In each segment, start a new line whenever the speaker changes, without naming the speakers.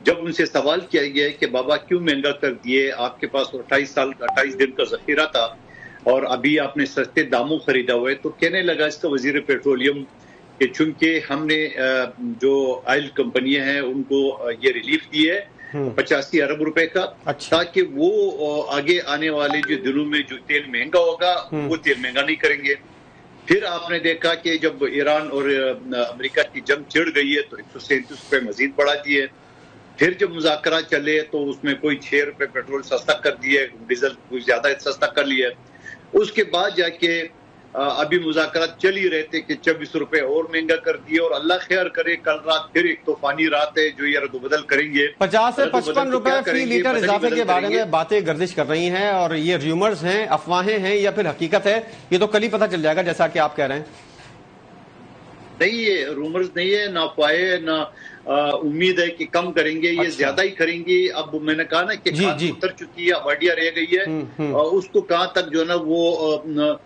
جب ان سے سوال کیا گیا کہ بابا کیوں مہنگا کر دیے، آپ کے پاس 28 دن کا ذخیرہ تھا اور ابھی آپ نے سستے داموں خریدا ہوا ہے، تو کہنے لگا اس کا وزیر پیٹرولیم کہ چونکہ ہم نے جو آئل کمپنیاں ہیں ان کو یہ ریلیف دی ہے 85 ارب روپے کا، تاکہ وہ آگے آنے والے جو دنوں میں جو تیل مہنگا ہوگا وہ تیل مہنگا نہیں کریں گے۔ پھر آپ نے دیکھا کہ جب ایران اور امریکہ کی جنگ چڑھ گئی ہے تو 137 روپے مزید بڑھا دیے۔ پھر جب مذاکرات چلے تو اس میں کوئی 6 روپے پیٹرول سستا کر دیے، ڈیزل کوئی زیادہ سستا کر لیا۔ اس کے بعد جا کے ابھی مذاکرات چل ہی رہے تھے کہ 24 روپے اور مہنگا کر دیے، اور اللہ خیر کرے کل رات پھر ایک طوفانی رات ہے جو یہ رد و بدل کریں گے۔
50 سے 55 روپے فی لیٹر اضافے کے بارے میں باتیں گردش کر رہی ہیں، اور یہ ریومرز ہیں، افواہیں ہیں یا پھر حقیقت ہے، یہ تو کل ہی پتہ چل جائے گا جیسا کہ آپ کہہ رہے ہیں۔
نہیں، یہ رومرز نہیں ہے، نہ افواہیں، نہ امید ہے کہ کم کریں گے، یہ زیادہ ہی کریں گے۔ اب میں نے کہا نا کہ کھاد اتر چکی ہے، واڈیا رہ گئی ہے، اس کو کہاں تک جو ہے نا وہ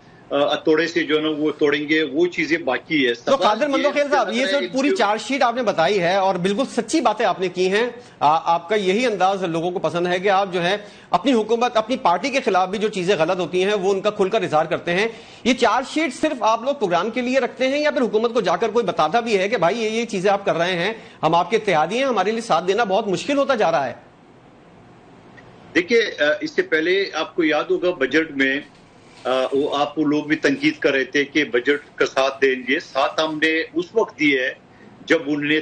توڑے سے جو ہے نا وہ توڑیں گے، وہ چیزیں باقی ہے۔
تو قادر مندوخیل صاحب، یہ جو پوری چارج شیٹ آپ نے بتائی ہے اور بالکل سچی باتیں آپ نے کی ہیں، آپ کا یہی انداز لوگوں کو پسند ہے کہ آپ جو ہے اپنی حکومت، اپنی پارٹی کے خلاف بھی جو چیزیں غلط ہوتی ہیں وہ ان کا کھل کر اظہار کرتے ہیں۔ یہ چارج شیٹ صرف آپ لوگ پروگرام کے لیے رکھتے ہیں یا پھر حکومت کو جا کر کوئی بتاتا بھی ہے کہ بھائی یہ چیزیں آپ کر رہے ہیں، ہم آپ کے اتحادی ہیں، ہمارے لیے ساتھ دینا بہت مشکل ہوتا جا رہا ہے؟
دیکھیے، اس سے پہلے آپ کو یاد ہوگا بجٹ میں آپ لوگ بھی تنقید کر رہے تھے کہ بجٹ کا ساتھ دیں گے۔ ساتھ ہم نے اس وقت دی ہے جب انہوں نے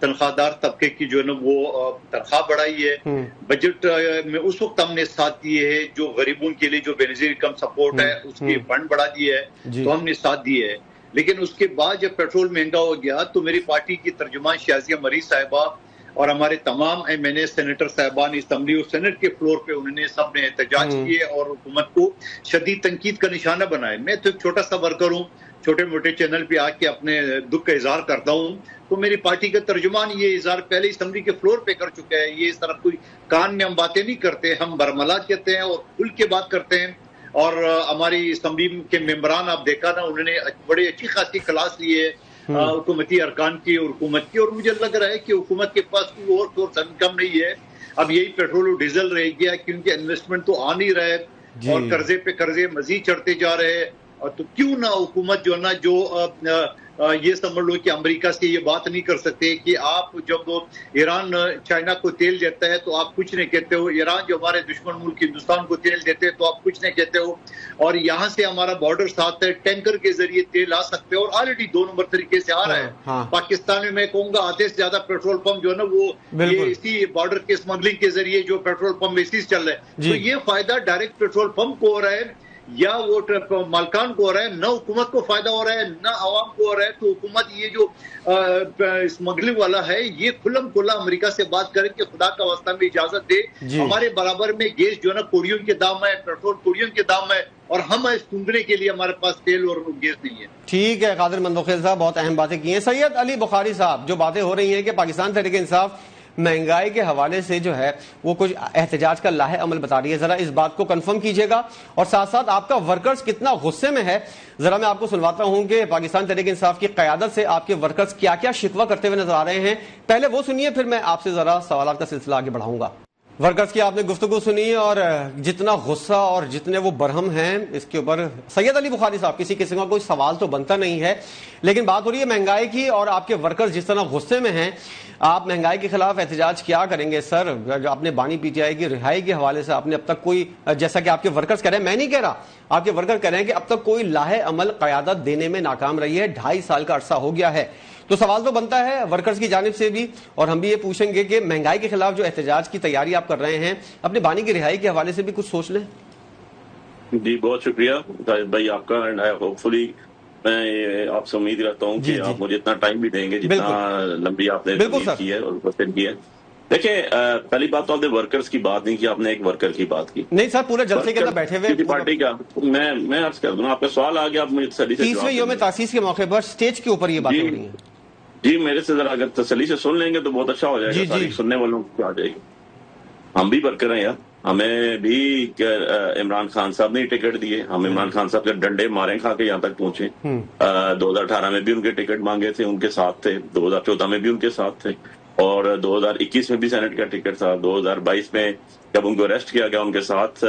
تنخواہ دار طبقے کی جو ہے نا وہ تنخواہ بڑھائی ہے۔ بجٹ میں اس وقت ہم نے ساتھ دیے ہے جو غریبوں کے لیے جو بے نظیر کم سپورٹ ہے اس کی فنڈ بڑھا دی ہے، تو ہم نے ساتھ دیے ہے۔ لیکن اس کے بعد جب پیٹرول مہنگا ہو گیا تو میری پارٹی کی ترجمان شازیہ مری صاحبہ اور ہمارے تمام ایم سینیٹر صاحبان اسمبلی اور سینٹ کے فلور پہ انہوں نے سب نے احتجاج کیے اور حکومت کو شدید تنقید کا نشانہ بنایا۔ میں تو ایک چھوٹا سا ورکر ہوں، چھوٹے موٹے چینل پہ آ کے اپنے دکھ کا اظہار کرتا ہوں، تو میری پارٹی کا ترجمان یہ اظہار پہلے اسمبلی کے فلور پہ کر چکا ہے۔ یہ اس طرح کوئی کان میں ہم باتیں نہیں کرتے، ہم برملا کہتے ہیں اور کھل کے بات کرتے ہیں۔ اور ہماری اسمبلی کے ممبران آپ دیکھا نا، انہوں نے بڑے اچھی خاصی کلاس لی ہے حکومتی ارکان کی اور حکومت کی، اور مجھے لگ رہا ہے کہ حکومت کے پاس کوئی اور سورس انکم نہیں ہے۔ اب یہی پیٹرول اور ڈیزل رہ گیا کیونکہ انویسٹمنٹ تو آ نہیں رہا ہے اور قرضے پہ قرضے مزید چڑھتے جا رہے ہیں۔ تو کیوں نہ حکومت جو ہے نا جو یہ سمجھ لو کہ امریکہ سے یہ بات نہیں کر سکتے کہ آپ جب ایران چائنا کو تیل دیتا ہے تو آپ کچھ نہیں کہتے ہو، ایران جو ہمارے دشمن ملک ہندوستان کو تیل دیتے ہیں تو آپ کچھ نہیں کہتے ہو، اور یہاں سے ہمارا بارڈر ساتھ ہے، ٹینکر کے ذریعے تیل آ سکتے ہیں اور آلریڈی 2 نمبر طریقے سے آ رہا ہے۔ پاکستان میں کہوں گا آدھے سے زیادہ پیٹرول پمپ جو ہے نا وہ اسی بارڈر کے اسمگلنگ کے ذریعے جو پیٹرول پمپ اسی سے چل رہے ہیں، تو یہ فائدہ ڈائریکٹ پیٹرول پمپ کو ہو رہا ہے یا وہ مالکان کو ہو رہا ہے، نہ حکومت کو فائدہ ہو رہا ہے نہ عوام کو ہو رہا ہے۔ تو حکومت یہ جو اسمگلنگ والا ہے یہ کھلم کھلا امریکہ سے بات کرے کہ خدا کا واسطہ میں اجازت دے، ہمارے برابر میں گیس جو ہے نا کوڑیوں کے دام ہے، پیٹرول کوڑیوں کے دام ہے، اور ہم سونگنے کے لیے ہمارے پاس تیل اور گیس نہیں ہے۔
ٹھیک ہے قادر مندوخیل صاحب، بہت اہم باتیں کی ہیں۔ سید علی بخاری صاحب، جو باتیں ہو رہی ہیں کہ پاکستان تحریک انصاف مہنگائی کے حوالے سے جو ہے وہ کچھ احتجاج کا لاہے عمل بتا رہی ہے، ذرا اس بات کو کنفرم کیجئے گا، اور ساتھ ساتھ آپ کا ورکرز کتنا غصے میں ہے ذرا میں آپ کو سنواتا ہوں کہ پاکستان تحریک انصاف کی قیادت سے آپ کے ورکرز کیا کیا شکوہ کرتے ہوئے نظر آ رہے ہیں۔ پہلے وہ سنیے، پھر میں آپ سے ذرا سوالات کا سلسلہ آگے بڑھاؤں گا۔ ورکرز کی آپ نے گفتگو سنی اور جتنا غصہ اور جتنے وہ برہم ہیں اس کے اوپر سید علی بخاری صاحب کسی قسم کا کوئی سوال تو بنتا نہیں ہے، لیکن بات ہو رہی ہے مہنگائی کی اور آپ کے ورکرز جس طرح غصے میں ہیں۔ آپ مہنگائی کے خلاف احتجاج کیا کریں گے سر؟ جو آپ نے بانی پی ٹی آئی کی رہائی کے حوالے سے آپ نے اب تک کوئی، جیسا کہ آپ کے ورکرز کہہ رہے ہیں، میں نہیں کہہ رہا، آپ کے ورکر کہہ رہے ہیں کہ اب تک کوئی لاہے عمل قیادت دینے میں ناکام رہی ہے، 2.5 سال کا عرصہ ہو گیا ہے، تو سوال تو بنتا ہے ورکرز کی جانب سے بھی، اور ہم بھی یہ پوچھیں گے کہ مہنگائی کے خلاف جو احتجاج کی تیاری آپ کر رہے ہیں اپنے بانی کی رہائی کے حوالے سے بھی کچھ سوچ لیں۔
جی بہت شکریہ بھائی آپ کا، اینڈ ہوپ فلی میں آپ سے امید رکھتا ہوں کہ آپ مجھے اتنا ٹائم بھی دیں گے جتنا لمبی آپ نے کی ہے اور مفصل کی ہے۔ دیکھیں، پہلی بات تو آپ نے ورکرز کی بات نہیں کی، آپ نے ایک ورکر کی بات کی۔
نہیں سر، پورے جلسے کے اندر بیٹھے ہوئے
پارٹی کا میں عرض کر دوں، آپ کا سوال آ گیا، آپ مجھے تسلی سے
30ویں یوم تاسیس کے موقع پر سٹیج کے اوپر یہ باتیں ہو رہی ہیں۔
جی میرے سے ذرا اگر تسلی سے سن لیں گے تو بہت اچھا ہو جائے گا، تاریخ سننے والوں کو آ جائے گی۔ ہم بھی ورکر ہیں یار، ہمیں بھی عمران خان صاحب نے ٹکٹ دیے، ہم عمران خان صاحب کے ڈنڈے مارے کھا کے یہاں تک پہنچے۔ 2018 میں بھی ان کے ٹکٹ مانگے تھے، ان کے ساتھ تھے، 2014 میں بھی ان کے ساتھ تھے، اور 2021 میں بھی سینٹ کا ٹکٹ تھا. 2022 میں جب ان کو اریسٹ کیا گیا ان کے ساتھ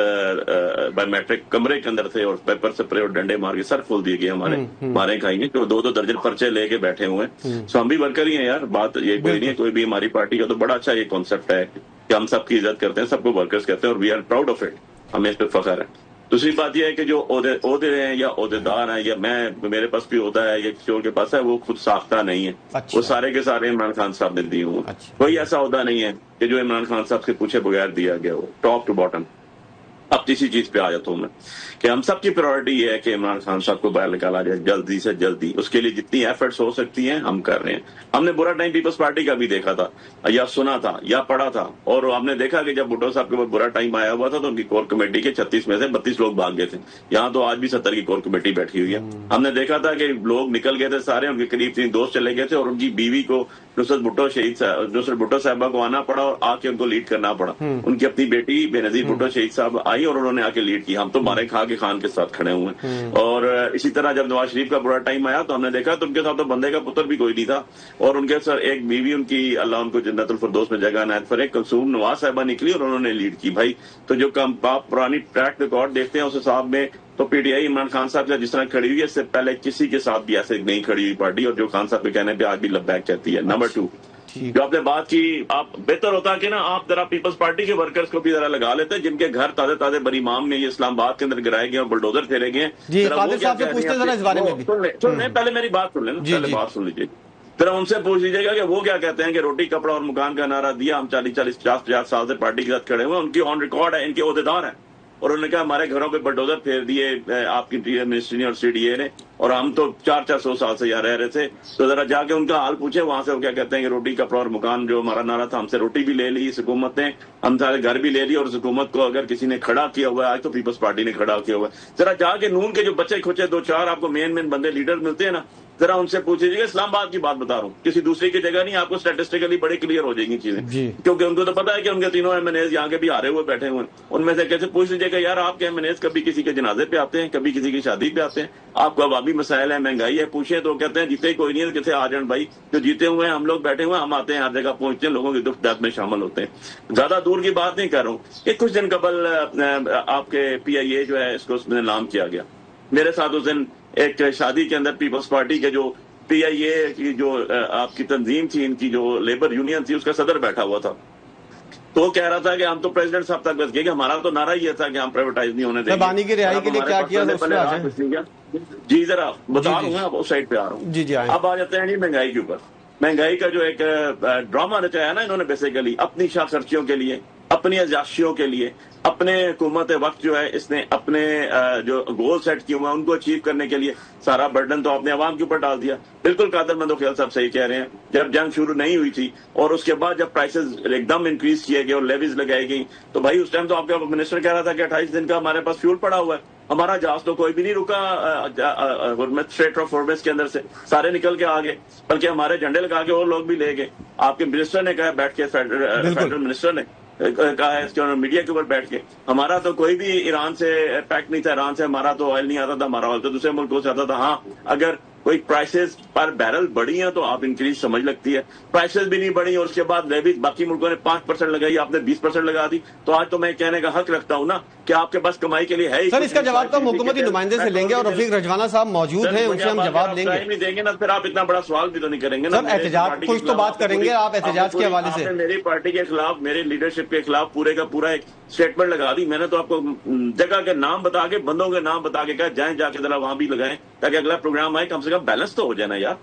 بائی میٹرک کمرے کے اندر تھے اور پیپر سپرے اور ڈنڈے مار کے سر کھول دیے گئے ہمارے مارے کھائیں گے جو 2 درجن پرچے لے کے بیٹھے ہوئے ہیں. سو ہم بھی ورکر ہی ہیں یار, بات یہ کوئی نہیں ہے کوئی بھی ہماری پارٹی کا تو بڑا اچھا یہ کانسیپٹ ہے کہ ہم سب کی عزت کرتے ہیں, سب کو ورکرز کہتے ہیں اور we are proud of it, ہمیں اس پہ فخر ہے. دوسری بات یہ ہے کہ جو عہدے ہیں یا عہدیدار ہیں یا میرے پاس بھی ہوتا ہے یا کسی اور کے پاس ہے, وہ خود ساختہ نہیں ہے. وہ سارے کے سارے عمران خان صاحب نے دیے ہوئے. کوئی ایسا عہدہ نہیں ہے کہ جو عمران خان صاحب سے پوچھے بغیر دیا گیا ہو, ٹاپ ٹو باٹم. اب تیسری چیز پہ آ جاتا ہوں میں کہ ہم سب کی پرائرٹی یہ ہے کہ عمران خان صاحب کو باہر نکالا جائے جلدی سے جلدی. اس کے لیے جتنی ایفرٹس ہو سکتی ہیں ہم کر رہے ہیں. ہم نے برا ٹائم پیپلز پارٹی کا بھی دیکھا تھا یا سنا تھا یا پڑھا تھا, اور ہم نے دیکھا کہ جب بھٹو صاحب کے اوپر برا ٹائم آیا ہوا تھا تو ان کی کور کمیٹی کے 36 میں سے 32 لوگ بھاگ گئے تھے. یہاں تو آج بھی 70 کی کور کمیٹی بیٹھی ہوئی ہے. ہم نے دیکھا تھا کہ لوگ نکل گئے تھے سارے, ان کے قریب 3 دوست چلے گئے تھے اور ان کی بیوی کو نصرت بھٹو صاحبہ کو آنا پڑا اور آ کے ان کو لیڈ کرنا پڑا. ان کی اپنی بیٹی بے نظیر بھٹو شہید صاحب آئی اور انہوں نے آ کے لیڈ کی. ہم تو مارے کھا کے خان کے ساتھ کھڑے ہوئے ہیں. اور اسی طرح جب نواز شریف کا برا ٹائم آیا تو ہم نے دیکھا تو ان کے ساتھ تو بندے کا پتر بھی کوئی نہیں تھا, اور ان کے سر ایک بیوی ان کی اللہ ان کو جنت الفردوس میں جگہ عنایت فرمائے کلثوم نواز صاحبہ نکلی اور انہوں نے لیڈ کی. بھائی تو جو آپ پرانی ٹریک ریکارڈ دیکھتے ہیں اس حساب میں تو P T I Imran Khan صاحب جس طرح کھڑی ہوئی ہے اس سے پہلے کسی کے ساتھ بھی ایسے نہیں کھڑی ہوئی پارٹی, اور جو خان صاحب کے کہنے پہ آج بھی لبیک کہتی ہے. نمبر 2 جو آپ نے بات کی, آپ بہتر ہوتا کہ نا آپ ذرا پیپلز پارٹی کے ورکرز کو بھی ذرا لگا لیتے جن کے گھر تازے بری امام میں یہ اسلام آباد کے اندر گرائے گئے اور بلڈوزر پھیرے گئے.
جی قادر صاحب سے پوچھتے ذرا اس بارے میں بھی.
سن لیں پہلے میری بات سن لیں, پہلے بات سن لیجیے ذرا. ان سے پوچھ لیجیے گا کہ وہ کیا کہتے ہیں کہ روٹی کپڑا اور مکان کا نعرہ دیا, ہم 40-50 سال سے پارٹی کے ساتھ کھڑے ہوئے. ان کی آن ریکارڈ ہے, ان کے عہدیدار ہیں, اور انہوں نے کہا ہمارے گھروں پہ بلڈوزر پھیر دیے آپ کی انٹیریئر منسٹری نے اور سی ڈی اے نے, اور ہم تو 400 سال سے یہاں رہ رہے تھے. تو ذرا جا کے ان کا حال پوچھے وہاں سے, وہ کیا کہتے ہیں کہ روٹی کپڑا اور مکان جو ہمارا نعرہ تھا, ہم سے روٹی بھی لے لی اس حکومت نے, ہم سارے گھر بھی لے لی, اور اس حکومت کو اگر کسی نے کھڑا کیا ہوا ہے آج تو پیپلز پارٹی نے کھڑا کیا ہوا ہے. ذرا جا کے نون کے جو بچے کھچے 2-4 آپ کو مین بندے لیڈر ملتے ہیں نا, ذرا ان سے پوچھ لیجیے. اسلام آباد کی بات بتا رہا ہوں, کسی دوسری کی جگہ نہیں, آپ کو اسٹیٹسٹیکلی بڑے کلیئر ہو جائیں گی چیزیں, کیونکہ ان کو تو پتا ہے کہ ان کے تینوں ایم این ایز یہاں کے بھی ہارے ہوئے بیٹھے ہوئے ہیں. ان میں سے کیسے پوچھ لیجیے کہ یار آپ کے ایم این ایز کبھی کسی کے جنازے پہ آتے ہیں, کبھی کسی کی شادی پہ آتے ہیں, آپ کو عوامی مسائل ہے, مہنگائی ہے, پوچھیں تو کہتے ہیں جیتے کوئی نہیں ہے, کتنے آ جان بھائی, جو جیتے ہوئے ہیں ہم لوگ بیٹھے ہوئے ہیں, ہم آتے ہیں ہر جگہ پہنچتے ہیں, لوگوں کی دکھ درد میں شامل ہوتے ہیں. زیادہ دور کی بات نہیں کر رہا ہوں کہ کچھ دن قبل آپ کے پی آئی اے جو ہے اس کو اس میں نام کیا گیا. میرے ساتھ اس دن ایک شادی کے اندر پیپلز پارٹی کے جو پی آئی اے کی جو آپ کی تنظیم تھی, ان کی جو لیبر یونین تھی, اس کا صدر بیٹھا ہوا تھا. تو وہ کہہ رہا تھا کہ ہم تو پریزیڈنٹ صاحب تک بس گئے کہ ہمارا تو نعرہ یہ تھا کہ ہم پرائیویٹائز نہیں ہونے دیں گے.
بانی کی رہائی کے لیے کیا کیا
جی ذرا بتا رہا ہوں, اس سائڈ پہ آ رہا ہوں.
جی
اب آ جاتے ہیں جی مہنگائی کے اوپر. مہنگائی کا جو ایک ڈرامہ رچایا نا انہوں نے بیسیکلی اپنی شاہ خرچیوں کے لیے, اپنی عیاشیوں کے لیے, اپنے حکومت وقت جو ہے اس نے اپنے جو گول سیٹ کیے ہوئے ہیں ان کو اچیو کرنے کے لیے سارا برڈن تو اپنے عوام کے اوپر ڈال دیا. بالکل قادر مندوخیل صاحب صحیح کہہ رہے ہیں, جب جنگ شروع نہیں ہوئی تھی اور اس کے بعد جب پرائسز ایک دم انکریز کیے گئے اور لیویز لگائی گئی, تو بھائی اس ٹائم تو آپ کا منسٹر کہہ رہا تھا کہ 28 دن کا ہمارے پاس فیول پڑا ہوا ہے, ہمارا جہاز تو کوئی بھی نہیں رکا اسٹریٹ آف ہارمز کے اندر سے, سارے نکل کے آ گئے, بلکہ ہمارے جھنڈے لگا کے اور لوگ بھی لے گئے. آپ کے منسٹر نے کہا بیٹھ کے, فیڈرل منسٹر نے کہا ہے اس کے میڈیا کے اوپر بیٹھ کے, ہمارا تو کوئی بھی ایران سے پیک نہیں تھا, ایران سے ہمارا تو آئل نہیں آتا تھا, ہمارا آئل تو دوسرے ملکوں سے آتا تھا. ہاں اگر کوئی پرائسز پر بیرل بڑھی ہیں تو آپ انکریز سمجھ لگتی ہے, پرائسز بھی نہیں بڑھی اور اس کے بعد لیویز باقی ملکوں نے 5% لگائی, آپ نے 20% لگا دی. تو آج تو میں کہنے کا حق رکھتا ہوں نا کہ آپ کے پاس کمائی کے لیے ہے.
سر اس کا جواب تو حکومتی نمائندے سے لیں گے, اور رفیق رجوانہ صاحب موجود ہیں, ان سے ہم جواب لیں گے.
نہیں دیں گے نا پھر آپ اتنا بڑا سوال بھی تو نہیں کریں گے نا.
سر احتجاج کچھ تو بات کریں گے آپ احتجاج کے حوالے سے.
میری پارٹی کے خلاف, میری لیڈرشپ کے خلاف پورے کا پورا ایک اسٹیٹمنٹ لگا دی. میں نے تو آپ کو جگہ کے نام بتا کے, بندوں کے نام بتا کے کہا جائیں جا کے ذرا وہاں بھی لگائیں تاکہ اگلا پروگرام آئے, کم سے کم بیلنس تو ہو جائے نا یار.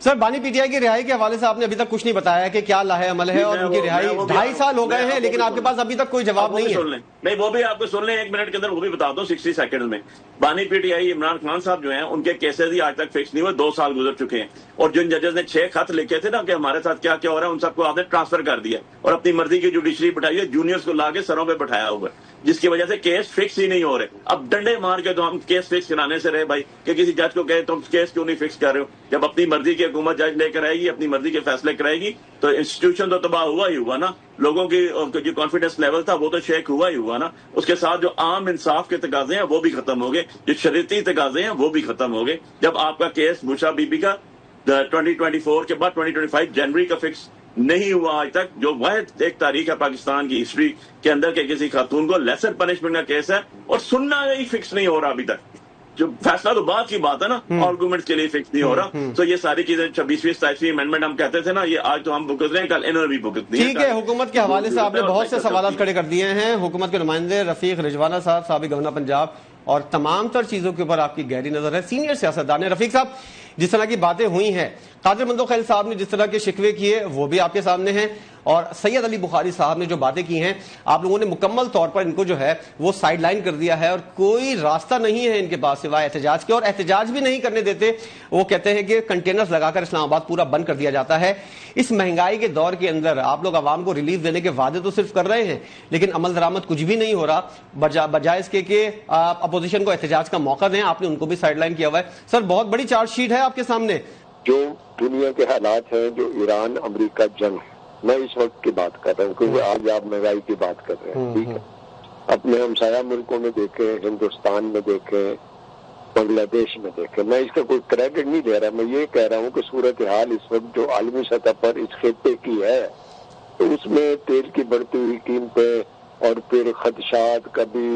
سر بانی پی ٹی آئی کی رہائی کے حوالے سے آپ نے ابھی تک کچھ نہیں بتایا کہ کیا لاہے عمل ہے, اور ان کی رہائی 2.5 سال ہو گئے ہیں, لیکن آپ کے پاس ابھی تک کوئی جواب نہیں ہے.
نہیں وہ بھی آپ کو سن لیں 1 منٹ کے اندر, وہ بھی بتا دو 60 سیکنڈ میں. بانی P T I Imran Khan صاحب جو ہیں ان کے کیسز ہی آج تک فکس نہیں ہوئے, 2 سال گزر چکے ہیں, اور جن ججز نے 6 خط لکھے تھے نا کہ ہمارے ساتھ کیا کیا ہو رہا ہے, ان سب کو آپ نے ٹرانسفر کر دیا اور اپنی مرضی کی جوڈیشری بٹھائی ہے, جونیئرز کو لا کے سروں پہ بٹھایا ہوا ہے, جس کی وجہ سے کیس فکس ہی نہیں ہو رہے. اب ڈنڈے مار کے تو ہم کیس فکس کرانے سے رہے بھائی کہ کسی جج کو کہے تم کیس کیوں نہیں فکس کر رہے ہو. جب اپنی مرضی کی حکومت جج لے کر آئے گی, اپنی مرضی کے فیصلے کرائے گی, تو انسٹیٹیوشن تو تباہ ہوا ہی ہوا نا. لوگوں کی جو کانفیڈنس لیول تھا وہ تو شیک ہوا ہی ہوا نا. اس کے ساتھ جو عام انصاف کے تقاضے ہیں وہ بھی ختم ہو گئے, جو شریعتی تقاضے ہیں وہ بھی ختم ہو گئے. جب آپ کا کیس بشرا بی بی کا 2024 کے بعد 2025 جنوری کا فکس نہیں ہوا آج تک. جو واحد ایک تاریخ ہے پاکستان کی ہسٹری کے اندر کہ کسی خاتون کو لیسر پنشمنٹ کا کیس ہے اور سننا ہی فکس نہیں ہو رہا ابھی تک. جو فیصلہ تو بعد کی بات ہے نا, آرگومنٹ کے لیے فکس نہیں ہو رہا. تو یہ ساری چیزیں 26ویں 27ویں امینڈمنٹ ہم کہتے تھے نا, یہ آج تو ہم بھگت رہے ہیں, کل انہوں نے بھی بھگتنی ہے.
ٹھیک ہے, حکومت کے حوالے سے آپ نے بہت سے سوالات کھڑے کر دیے ہیں. حکومت کے نمائندے رفیق رجوانہ صاحب, سابق گورنر پنجاب, اور تمام تر چیزوں کے اوپر آپ کی گہری نظر ہے, سینئر سیاستدان ہیں. رفیق صاحب, جس طرح کی باتیں ہوئی ہیں, قادر مندوخیل صاحب نے جس طرح کے شکوے کیے وہ بھی آپ کے سامنے ہیں, اور سید علی بخاری صاحب نے جو باتیں کی ہیں, آپ لوگوں نے مکمل طور پر ان کو جو ہے وہ سائیڈ لائن کر دیا ہے, اور کوئی راستہ نہیں ہے ان کے پاس سوائے احتجاج کے, اور احتجاج بھی نہیں کرنے دیتے. وہ کہتے ہیں کہ کنٹینرز لگا کر اسلام آباد پورا بند کر دیا جاتا ہے. اس مہنگائی کے دور کے اندر آپ لوگ عوام کو ریلیف دینے کے وعدے تو صرف کر رہے ہیں, لیکن عمل درآمد کچھ بھی نہیں ہو رہا, بجائے اس کے کہ اپوزیشن کو احتجاج کا موقع دیں. آپ نے ان کو بھی سائیڈ لائن کیا ہوا ہے. سر, بہت بڑی چارج شیٹ ہے آپ کے سامنے.
جو دنیا کے حالات ہیں, جو ایران امریکہ جنگ, میں اس وقت کی بات کر رہا ہوں کیونکہ آج آپ مہنگائی کی بات کر رہے ہیں. ٹھیک ہے, اپنے ہمسایہ ملکوں میں دیکھیں, ہندوستان میں دیکھیں, بنگلہ دیش میں دیکھیں. میں اس کا کوئی کریڈٹ نہیں دے رہا, میں یہ کہہ رہا ہوں کہ صورتحال اس وقت جو عالمی سطح پر اس خطے کی ہے, تو اس میں تیل کی بڑھتی ہوئی قیمتیں اور پھر خدشات, کبھی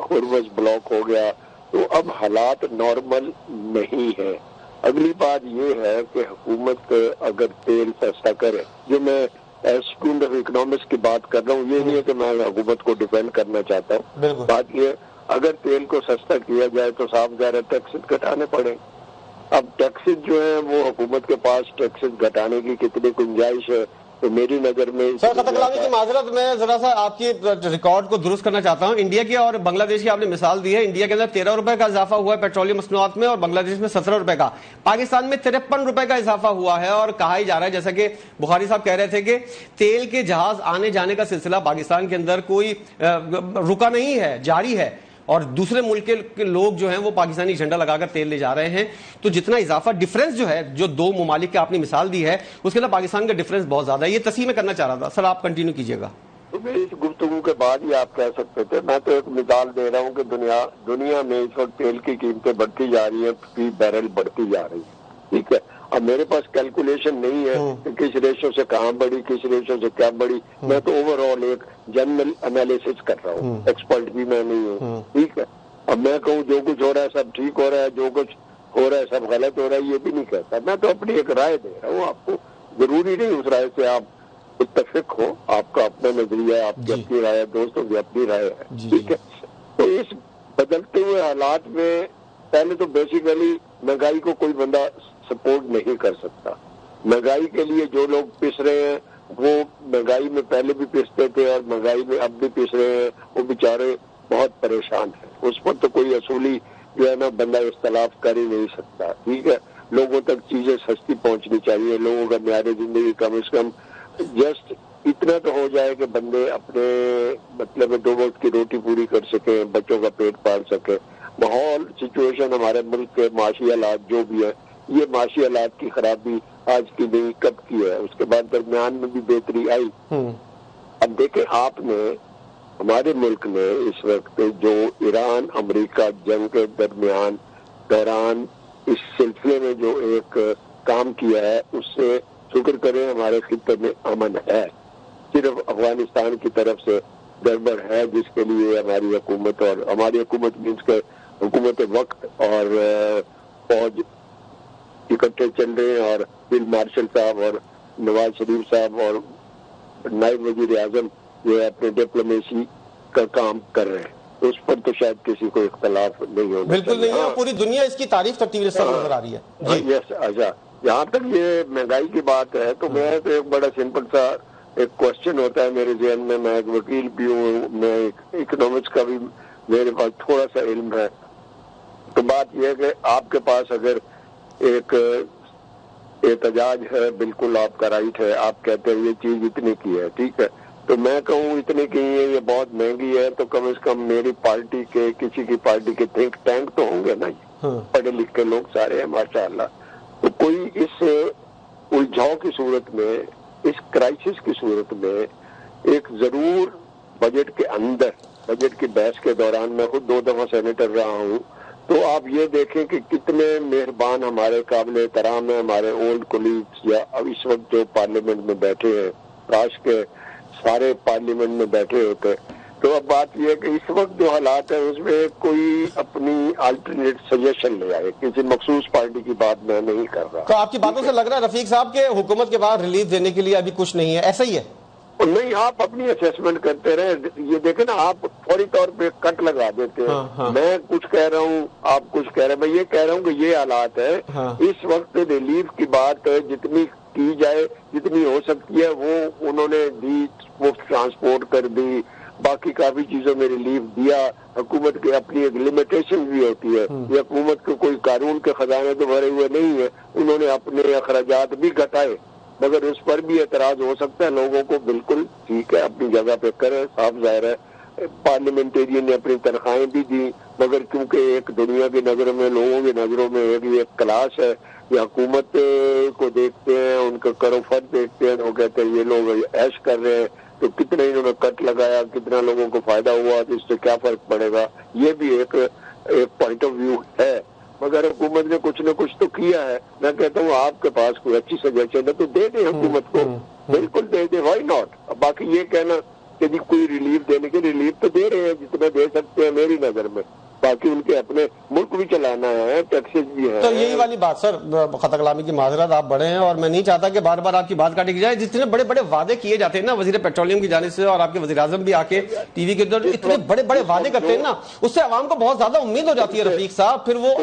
ہرمز بلاک ہو گیا, تو اب حالات نارمل نہیں ہے. اگلی بات یہ ہے کہ حکومت اگر تیل سستا کرے, جو میں اسٹوڈنٹ آف اکنامکس کی بات کر رہا ہوں, یہ نہیں ہے کہ میں حکومت کو ڈیفینڈ کرنا چاہتا ہوں. بات یہ اگر تیل کو سستا کیا جائے تو صاف ظاہر ہے ٹیکسز گھٹانے پڑیں. اب ٹیکسز جو ہیں وہ حکومت کے پاس ٹیکسز گھٹانے کی کتنی گنجائش ہے, تو میری نظر میں
سر خطر کلامی کی معذرت, میں ذرا سا آپ کی ریکارڈ کو درست کرنا چاہتا ہوں. انڈیا کی اور بنگلہ دیش کی آپ نے مثال دی ہے. انڈیا کے اندر 13 روپے کا اضافہ ہوا ہے پیٹرولیم مصنوعات میں, اور بنگلہ دیش میں 17 روپے کا. پاکستان میں 53 روپے کا اضافہ ہوا ہے, اور کہا ہی جا رہا ہے, جیسا کہ بخاری صاحب کہہ رہے تھے, کہ تیل کے جہاز آنے جانے کا سلسلہ پاکستان کے اندر کوئی رکا نہیں ہے, جاری ہے, اور دوسرے ملک کے لوگ جو ہیں وہ پاکستانی جھنڈا لگا کر تیل لے جا رہے ہیں. تو جتنا اضافہ ڈیفرنس جو ہے, جو دو ممالک کی آپ نے مثال دی ہے, اس کے اندر پاکستان کا ڈیفرنس بہت زیادہ ہے. یہ تصحیح میں کرنا چاہ رہا تھا. سر, آپ کنٹینیو کیجئے گا.
اس گفتگو کے بعد ہی آپ کہہ سکتے تھے. میں تو ایک مثال دے رہا ہوں کہ دنیا میں اس وقت تیل کی قیمتیں بڑھتی جا رہی ہیں, فی بیرل بڑھتی جا رہی ہے. ٹھیک ہے, اب میرے پاس کیلکولیشن نہیں ہے کہ کس ریشو سے کہاں بڑھی, کس ریشو سے کیا بڑھی. میں تو اوور آل ایک جنرل انالیسس کر رہا ہوں, ایکسپرٹ بھی میں نہیں ہوں. ٹھیک ہے, اب میں کہوں جو کچھ ہو رہا ہے سب ٹھیک ہو رہا ہے, جو کچھ ہو رہا ہے سب غلط ہو رہا ہے, یہ بھی نہیں کہتا. میں تو اپنی ایک رائے دے رہا ہوں آپ کو. ضروری نہیں اس رائے سے آپ متفق ہو, آپ کا اپنا نظریہ ہے, آپ کی اپنی رائے ہے, دوستوں کی اپنی رائے ہے. ٹھیک ہے, تو اس بدلتے ہوئے حالات میں پہلے تو بیسیکلی مہنگائی کو کوئی بندہ سپورٹ نہیں کر سکتا. مہنگائی کے لیے جو لوگ پس رہے ہیں وہ مہنگائی میں پہلے بھی پستے تھے اور مہنگائی میں اب بھی پس رہے ہیں, وہ بیچارے بہت پریشان ہیں. اس پر تو کوئی اصولی جو ہے نا بندہ اختلاف کر ہی نہیں سکتا. ٹھیک ہے, لوگوں تک چیزیں سستی پہنچنی چاہیے, لوگوں کا معیار زندگی کم از کم جسٹ اتنا تو ہو جائے کہ بندے اپنے مطلب 2 وقت کی روٹی پوری کر سکیں, بچوں کا پیٹ پال سکیں. ماحول سچویشن ہمارے ملک کے معاشی حالات جو بھی ہے, یہ معاشی حالات کی خرابی آج کی نہیں کب کی ہے, اس کے بعد درمیان میں بھی بہتری آئی. اب دیکھیں آپ نے ہمارے ملک میں اس وقت جو ایران امریکہ جنگ کے دوران اس سلسلے میں جو ایک کام کیا ہے, اس سے شکر کریں ہمارے خطے میں امن ہے. صرف افغانستان کی طرف سے گڑبڑ ہے جس کے لیے ہماری حکومت, اور ہماری حکومت مینس کے حکومت وقت اور فوج اکٹھے چل رہے ہیں, اور فیلڈ مارشل صاحب اور نواز شریف صاحب اور نائب وزیر اعظم جو ہے اپنے ڈپلومیسی کا کام کر رہے ہیں. اس پر تو شاید کسی کو اختلاف نہیں ہوگا.
بالکل نہیں ہے, پوری دنیا اس کی تعریف کرتی ہوئی نظر آ رہی ہے.
یس, اچھا, جہاں تک یہ مہنگائی کی بات ہے تو میں تو ایک بڑا سمپل سا ایک کوشچن ہوتا ہے میرے ذہن میں. میں ایک وکیل بھی ہوں, میں اکنامکس کا بھی میرے پاس تھوڑا سا علم ہے. تو بات یہ ہے کہ آپ کے پاس اگر ایک احتجاج ہے, بالکل آپ کا رائٹ ہے, آپ کہتے ہیں یہ چیز اتنے کی ہے, ٹھیک ہے, تو میں کہوں اتنے کی ہے, یہ بہت مہنگی ہے, تو کم از کم میری پارٹی کے کسی کی پارٹی کے تھنک ٹینک تو ہوں گے نا, پڑھے لکھے لوگ سارے ہیں ماشاء اللہ. تو کوئی اس الجھاؤ کی صورت میں, اس کرائسس کی صورت میں ایک ضرور بجٹ کے اندر, بجٹ کی بحث کے دوران, میں خود 2 دفعہ سینیٹر رہا ہوں, تو آپ یہ دیکھیں کہ کتنے مہربان ہمارے قابل احترام ہیں ہمارے اولڈ کولیگز، یا اب اس وقت جو پارلیمنٹ میں بیٹھے ہیں، کاش کے سارے پارلیمنٹ میں بیٹھے ہوتے. تو اب بات یہ ہے کہ اس وقت جو حالات ہیں اس میں کوئی اپنی الٹرنیٹ سجیشن لے آئے. کسی مخصوص پارٹی کی بات میں نہیں کر رہا.
تو آپ کی باتوں سے لگ رہا ہے رفیق صاحب کہ حکومت کے بعد ریلیف دینے کے لیے ابھی کچھ نہیں ہے، ایسا ہی ہے؟
نہیں، آپ اپنی اسیسمنٹ کرتے رہے. یہ دیکھیں نا، آپ فوری طور پہ کٹ لگا دیتے ہیں. میں کچھ کہہ رہا ہوں، آپ کچھ کہہ رہے ہیں. میں یہ کہہ رہا ہوں کہ یہ حالات ہے. اس وقت ریلیف کی بات جتنی کی جائے، جتنی ہو سکتی ہے وہ انہوں نے دی. مفت ٹرانسپورٹ کر دی، باقی کافی چیزوں میں ریلیف دیا. حکومت کی اپنی ایک لمیٹیشن بھی ہوتی ہے. یہ حکومت کو کوئی قانون کے خزانے تو بھرے ہوئے نہیں ہے. انہوں نے اپنے اخراجات بھی گھٹائے، مگر اس پر بھی اعتراض ہو سکتا ہے لوگوں کو. بالکل ٹھیک ہے، اپنی جگہ پہ کرے، صاف ظاہر ہے. پارلیمنٹیرین نے اپنی تنخواہیں بھی دی، مگر کیونکہ ایک دنیا کی نظروں میں، لوگوں کی نظروں میں ایک کلاس ہے. یہ حکومت کو دیکھتے ہیں، ان کا کرو فرد دیکھتے ہیں، وہ کہتے ہیں یہ لوگ عیش کر رہے ہیں تو کتنے انہوں نے کٹ لگایا، کتنا لوگوں کو فائدہ ہوا، تو اس سے کیا فرق پڑے گا. یہ بھی ایک پوائنٹ آف ویو ہے. مگر حکومت نے کچھ نہ کچھ تو کیا ہے. میں کہتا ہوں آپ کے پاس کوئی اچھی سجیشن ہے تو دے دیں حکومت کو، بالکل دے دیں، وائی ناٹ. باقی یہ کہنا کہ جی کوئی ریلیف دینے کے، ریلیف تو دے رہے ہیں جتنے دے سکتے ہیں میری نظر میں. باقی ان کے اپنے ملک بھی چلانا ہے، ٹیکسز بھی ہیں.
تو یہی والی بات سر، خطا کلامی کی معذرت، آپ بڑے ہیں اور میں نہیں چاہتا کہ بار بار آپ کی بات کاٹی جائے. جتنے بڑے بڑے وعدے کیے جاتے ہیں نا وزیر پیٹرولیم کی جانب سے، اور آپ کے وزیر اعظم بھی آ کے ٹی وی کے اندر اتنے بڑے بڑے وعدے کرتے ہیں نا، اس سے عوام کو بہت زیادہ امید ہو جاتی ہے رفیق صاحب. پھر وہ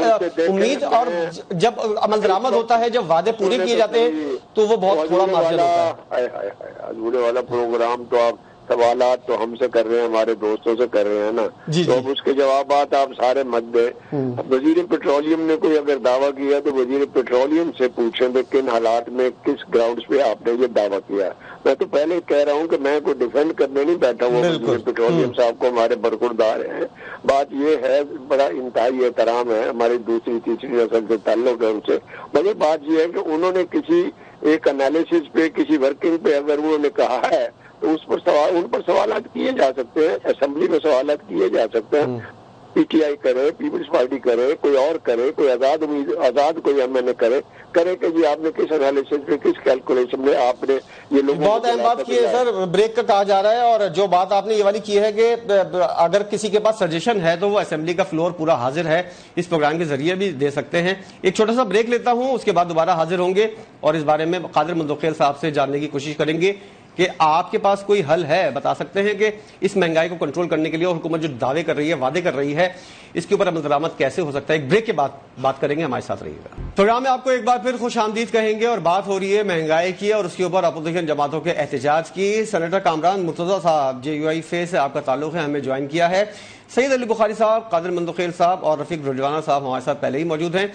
امید، اور جب عمل درآمد ہوتا ہے، جب وعدے پورے کیے جاتے ہیں تو وہ بہت تھوڑا مارجن ہوتا ہے.
ادھورے والا پروگرام تو آپ سوالات تو ہم سے کر رہے ہیں، ہمارے دوستوں سے کر رہے ہیں نا. تو اب اس کے جوابات آپ سارے مت دیں. وزیر پیٹرولیم نے کوئی اگر دعویٰ کیا تو وزیر پیٹرولیم سے پوچھیں کہ کن حالات میں، کس گراؤنڈز پہ آپ نے یہ دعویٰ کیا ہے. میں تو پہلے کہہ رہا ہوں کہ میں کوئی ڈیفینڈ کرنے نہیں بیٹھا ہوں. وزیر پیٹرولیم صاحب کو ہمارے برخوردار ہیں. بات یہ ہے، بڑا انتہائی احترام ہے، ہماری دوسری تیسری نسل سے تعلق ہے ان سے. مگر بات یہ ہے کہ انہوں نے کسی ایک انالیسس پہ، کسی ورکنگ پہ اگر انہوں نے کہا ہے تو اس پر ان پر سوالات کیے جا سکتے ہیں. اسمبلی میں سوالات کیے جا سکتے ہیں. پی ٹی آئی کرے، پیپلز پارٹی کرے، کوئی اور کرے، کوئی آزاد کوئی ایم این اے کرے کہ جی آپ نے کس انالیسس پہ، کس کیلکولیشن میں آپ نے یہ لوگ.
بہت اہم بات کی ہے سر، بریک کا کہا جا رہا ہے. اور جو بات آپ نے یہ والی کی ہے کہ اگر کسی کے پاس سجیشن ہے تو وہ اسمبلی کا فلور پورا حاضر ہے، اس پروگرام کے ذریعے بھی دے سکتے ہیں. ایک چھوٹا سا بریک لیتا ہوں، اس کے بعد دوبارہ حاضر ہوں گے اور اس بارے میں قادر منتقل صاحب سے جاننے کی کوشش کریں گے کہ آپ کے پاس کوئی حل ہے. بتا سکتے ہیں کہ اس مہنگائی کو کنٹرول کرنے کے لیے اور حکومت جو دعوے کر رہی ہے، وعدے کر رہی ہے، اس کے اوپر عمل درآمد کیسے ہو سکتا ہے. ایک بریک کے بعد بات کریں گے، ہمارے ساتھ رہیے گا. پروگرام میں آپ کو ایک بار پھر خوش آمدید کہیں گے اور بات ہو رہی ہے مہنگائی کی اور اس کے اوپر اپوزیشن جماعتوں کے احتجاج کی. سینیٹر کامران مرتضی صاحب JUI فے سے آپ کا تعلق ہے، ہمیں جوائن کیا ہے. سید علی بخاری صاحب، قادر منتقل صاحب اور رفیق رجوانہ صاحب ہمارے ساتھ پہلے ہی موجود ہیں.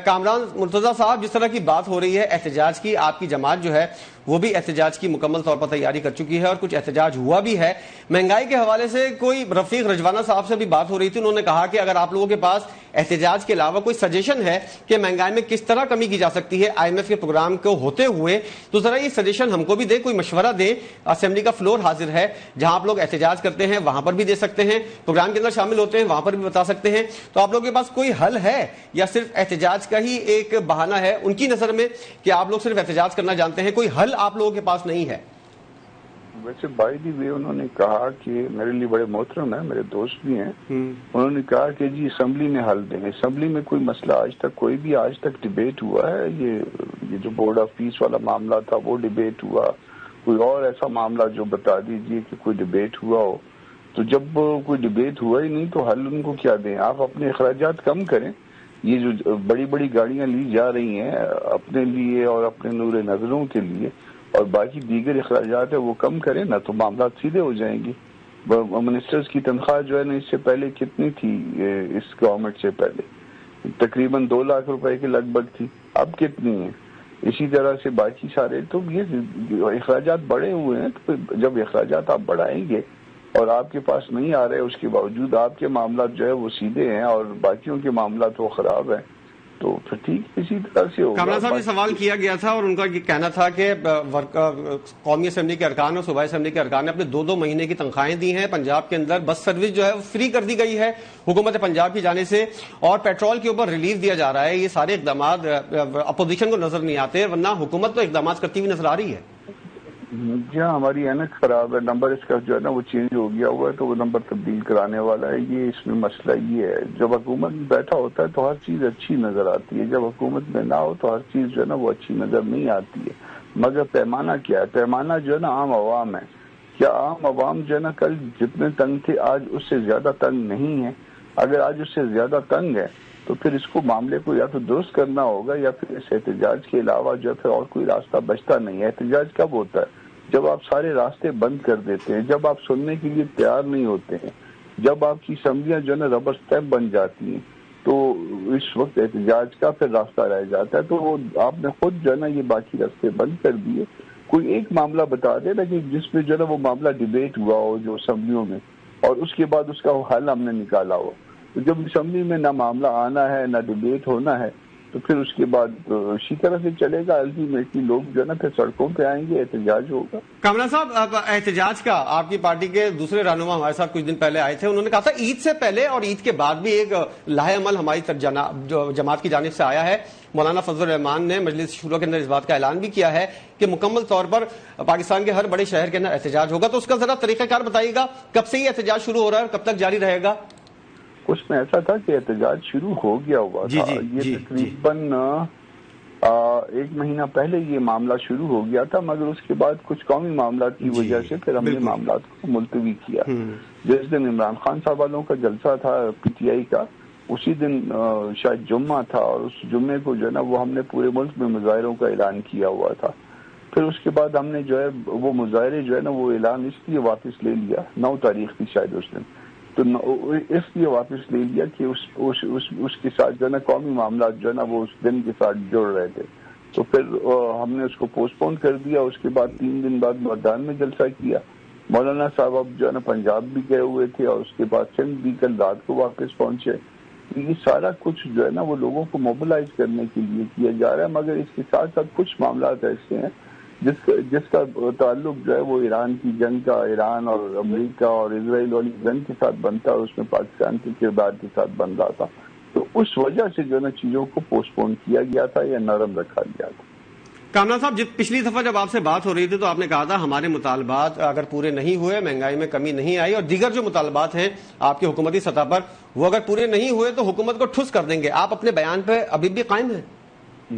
کامران مرتضی صاحب، جس طرح کی بات ہو رہی ہے احتجاج کی، آپ کی جماعت جو ہے وہ بھی احتجاج کی مکمل طور پر تیاری کر چکی ہے اور کچھ احتجاج ہوا بھی ہے مہنگائی کے حوالے سے. کوئی رفیق رجوانہ صاحب سے بھی بات ہو رہی تھی، انہوں نے کہا کہ اگر آپ لوگوں کے پاس احتجاج کے علاوہ کوئی سجیشن ہے کہ مہنگائی میں کس طرح کمی کی جا سکتی ہے IMF کے پروگرام کو ہوتے ہوئے، تو ذرا یہ سجیشن ہم کو بھی دے، کوئی مشورہ دے. اسمبلی کا فلور حاضر ہے، جہاں آپ لوگ احتجاج کرتے ہیں وہاں پر بھی دے سکتے ہیں، پروگرام کے اندر شامل ہوتے ہیں وہاں پر بھی بتا سکتے ہیں. تو آپ لوگوں کے پاس کوئی حل ہے یا صرف احتجاج کا ہی ایک بہانہ ہے ان کی نظر میں کہ آپ لوگ صرف احتجاج کرنا جانتے ہیں، کوئی حل آپ لوگوں کے پاس نہیں ہے؟
ویسے بائی دی وے انہوں نے کہا کہ میرے لیے بڑے محترم ہیں، میرے دوست بھی ہیں. انہوں نے کہا کہ جی اسمبلی میں حل دیں. اسمبلی میں کوئی مسئلہ آج تک ڈیبیٹ ہوا ہے؟ یہ جو بورڈ آف پیس والا معاملہ تھا وہ ڈیبیٹ ہوا؟ کوئی اور ایسا معاملہ جو بتا دیجئے کہ کوئی ڈیبیٹ ہوا ہو. تو جب کوئی ڈیبیٹ ہوا ہی نہیں تو حل ان کو کیا دیں؟ آپ اپنے اخراجات کم کریں. یہ جو بڑی بڑی گاڑیاں لی جا رہی ہیں اپنے لیے اور اپنے نور نظروں کے لیے، اور باقی دیگر اخراجات ہے وہ کم کریں نا، تو معاملات سیدھے ہو جائیں گے. منسٹرز کی تنخواہ جو ہے نا اس سے پہلے کتنی تھی؟ اس گورنمنٹ سے پہلے تقریباً 2 لاکھ روپے کے لگ بھگ تھی، اب کتنی ہیں؟ اسی طرح سے باقی سارے. تو یہ اخراجات بڑھے ہوئے ہیں. تو جب اخراجات آپ بڑھائیں گے اور آپ کے پاس نہیں آ رہے، اس کے باوجود آپ کے معاملات جو ہے وہ سیدھے ہیں اور باقیوں کے معاملات وہ خراب ہیں، تو پھر ٹھیک اسی طرح سے ہوگا.
کامران صاحب یہ سوال کیا گیا تھا اور ان کا یہ کہنا تھا کہ قومی اسمبلی کے ارکان اور صوبائی اسمبلی کے ارکان نے اپنے 2 مہینے کی تنخواہیں دی ہیں. پنجاب کے اندر بس سروس جو ہے وہ فری کر دی گئی ہے حکومت پنجاب کی جانب سے, اور پیٹرول کے اوپر ریلیف دیا جا رہا ہے. یہ سارے اقدامات اپوزیشن کو نظر نہیں آتے, ورنہ حکومت تو اقدامات کرتی ہوئی نظر آ رہی ہے.
جی ہاں, ہماری اینک خراب ہے, نمبر اس کا جو ہے نا وہ چینج ہو گیا ہوا ہے, تو وہ نمبر تبدیل کرانے والا ہے. یہ اس میں مسئلہ یہ ہے, جب حکومت میں بیٹھا ہوتا ہے تو ہر چیز اچھی نظر آتی ہے, جب حکومت میں نہ ہو تو ہر چیز جو ہے نا وہ اچھی نظر نہیں آتی ہے. مگر پیمانہ کیا ہے؟ پیمانہ جو ہے نا عام عوام ہے. کیا عام عوام جو ہے نا کل جتنے تنگ تھے آج اس سے زیادہ تنگ نہیں ہے؟ اگر آج اس سے زیادہ تنگ ہے تو پھر اس کو معاملے کو یا تو درست کرنا ہوگا, یا پھر اس احتجاج کے علاوہ جو پھر اور کوئی راستہ بچتا نہیں ہے. احتجاج کب ہوتا ہے؟ جب آپ سارے راستے بند کر دیتے ہیں, جب آپ سننے کے لیے تیار نہیں ہوتے ہیں, جب آپ کی اسمبلیاں جو ہے نا ربر اسٹیمپ بن جاتی ہیں, تو اس وقت احتجاج کا پھر راستہ رہ جاتا ہے. تو وہ آپ نے خود جو ہے نا یہ باقی راستے بند کر دیے. کوئی ایک معاملہ بتا دے نا کہ جس میں جو ہے نا وہ معاملہ ڈیبیٹ ہوا ہو جو اسمبلیوں میں, اور اس کے بعد اس کا حل ہم نے نکالا ہو. تو جب اسمبلی میں نہ معاملہ آنا ہے نہ ڈیبیٹ ہونا ہے, تو پھر اس کے بعد اسی طرح سے چلے گا. الٹیمیٹلی لوگ جو ہے نا پھر سڑکوں پہ آئیں گے, احتجاج ہوگا.
کامران صاحب, احتجاج کا آپ کی پارٹی کے دوسرے رہنما ہمارے ساتھ کچھ دن پہلے آئے تھے, انہوں نے کہا تھا عید سے پہلے اور عید کے بعد بھی ایک لاہے عمل ہماری جماعت کی جانب سے آیا ہے. مولانا فضل الرحمان نے مجلس شورا کے اندر اس بات کا اعلان بھی کیا ہے کہ مکمل طور پر پاکستان کے ہر بڑے شہر کے اندر احتجاج ہوگا. تو اس کا ذرا طریقہ کار بتائیے گا, کب سے یہ احتجاج شروع ہو رہا ہے اور کب تک جاری رہے گا؟
اس میں ایسا تھا کہ احتجاج شروع ہو گیا ہوا تھا. یہ تقریباً 1 مہینہ پہلے یہ معاملہ شروع ہو گیا تھا, مگر اس کے بعد کچھ قومی معاملات کی وجہ سے پھر ہم نے معاملات کو ملتوی کیا. جس دن عمران خان صاحب والوں کا جلسہ تھا پی ٹی آئی کا, اسی دن شاید جمعہ تھا, اور اس جمعے کو جو ہے نا وہ ہم نے پورے ملک میں مظاہروں کا اعلان کیا ہوا تھا. پھر اس کے بعد ہم نے جو ہے وہ مظاہرے جو ہے نا وہ اعلان اس لیے واپس لے لیا, 9 تاریخ تھی شاید اس دن, تو اس لیے واپس لے لیا کہ اس کے ساتھ جو ہے نا قومی معاملات جو ہے نا وہ اس دن کے ساتھ جڑ رہے تھے. تو پھر ہم نے اس کو پوسٹ پون کر دیا. اس کے بعد 3 دن بعد مردان میں جلسہ کیا. مولانا صاحب اب جو ہے نا پنجاب بھی گئے ہوئے تھے, اور اس کے بعد سندھ بھی کل رات کو واپس پہنچے. یہ سارا کچھ جو ہے نا وہ لوگوں کو موبلائز کرنے کے لیے کیا جا رہا ہے. مگر اس کے ساتھ ساتھ کچھ معاملات ایسے ہیں جس کا تعلق جو ہے وہ ایران کی جنگ کا, ایران اور امریکہ اور اسرائیل والی جنگ کے ساتھ بنتا, اور اس میں پاکستان کے کردار کے ساتھ بن رہا تھا. تو اس وجہ سے جو ہے نا چیزوں کو پوسٹ پون کیا گیا تھا یا نرم رکھا گیا تھا.
کامران صاحب, پچھلی دفعہ جب آپ سے بات ہو رہی تھی تو آپ نے کہا تھا ہمارے مطالبات اگر پورے نہیں ہوئے, مہنگائی میں کمی نہیں آئی, اور دیگر جو مطالبات ہیں آپ کی حکومتی سطح پر وہ اگر پورے نہیں ہوئے تو حکومت کو ٹھس کر دیں گے. آپ اپنے بیان پہ ابھی بھی قائم ہیں؟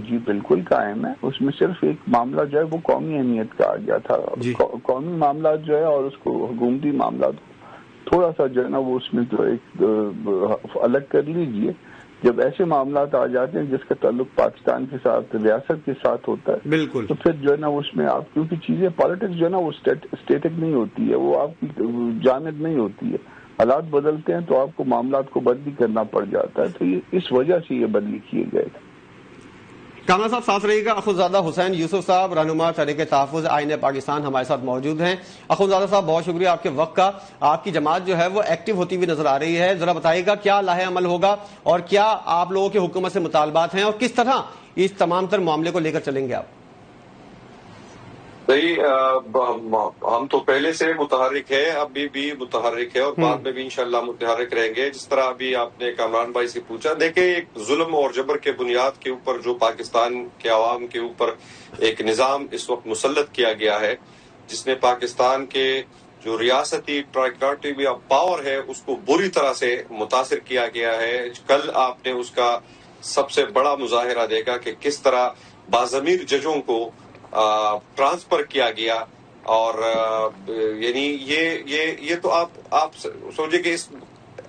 جی بالکل قائم ہے. اس میں صرف ایک معاملہ جو ہے وہ قومی اہمیت کا آ گیا تھا. قومی معاملات جو ہے اور اس کو حکومتی معاملات تھوڑا سا جو ہے نا وہ اس میں تو ایک الگ کر لیجئے. جب ایسے معاملات آ جاتے ہیں جس کا تعلق پاکستان کے ساتھ, ریاست کے ساتھ ہوتا ہے,
بالکل,
تو پھر جو ہے نا اس میں آپ, کیونکہ چیزیں پالیٹکس جو ہے نا وہ اسٹیٹک نہیں ہوتی ہے, وہ آپ کی جانب نہیں ہوتی ہے. حالات بدلتے ہیں تو آپ کو معاملات کو بدلی کرنا پڑ جاتا ہے. تو یہ اس وجہ سے یہ بدلی کیے گئے تھے.
کامران صاحب ساتھ رہیے گا. اخوندزادہ حسین یوسف صاحب, رہنما تحریک تحفظ آئین پاکستان, ہمارے ساتھ موجود ہیں. اخوندزادہ صاحب بہت شکریہ آپ کے وقت کا. آپ کی جماعت جو ہے وہ ایکٹیو ہوتی ہوئی نظر آ رہی ہے, ذرا بتائیے گا کیا لاہے عمل ہوگا اور کیا آپ لوگوں کے حکومت سے مطالبات ہیں اور کس طرح اس تمام تر معاملے کو لے کر چلیں گے آپ؟
ہم تو پہلے سے متحرک ہے, ابھی بھی متحرک ہے, اور بعد میں بھی انشاءاللہ متحرک رہیں گے. جس طرح ابھی آپ نے کامران بھائی سے پوچھا, دیکھیں ایک ظلم اور جبر کے بنیاد کے اوپر جو پاکستان کے عوام کے اوپر ایک نظام اس وقت مسلط کیا گیا ہے, جس نے پاکستان کے جو ریاستی ٹرائیکٹیوی آف پاور ہے اس کو بری طرح سے متاثر کیا گیا ہے. کل آپ نے اس کا سب سے بڑا مظاہرہ دیکھا کہ کس طرح باضمیر ججوں کو ٹرانسفر کیا گیا, اور یعنی یہ تو آپ سوچیں کہ اس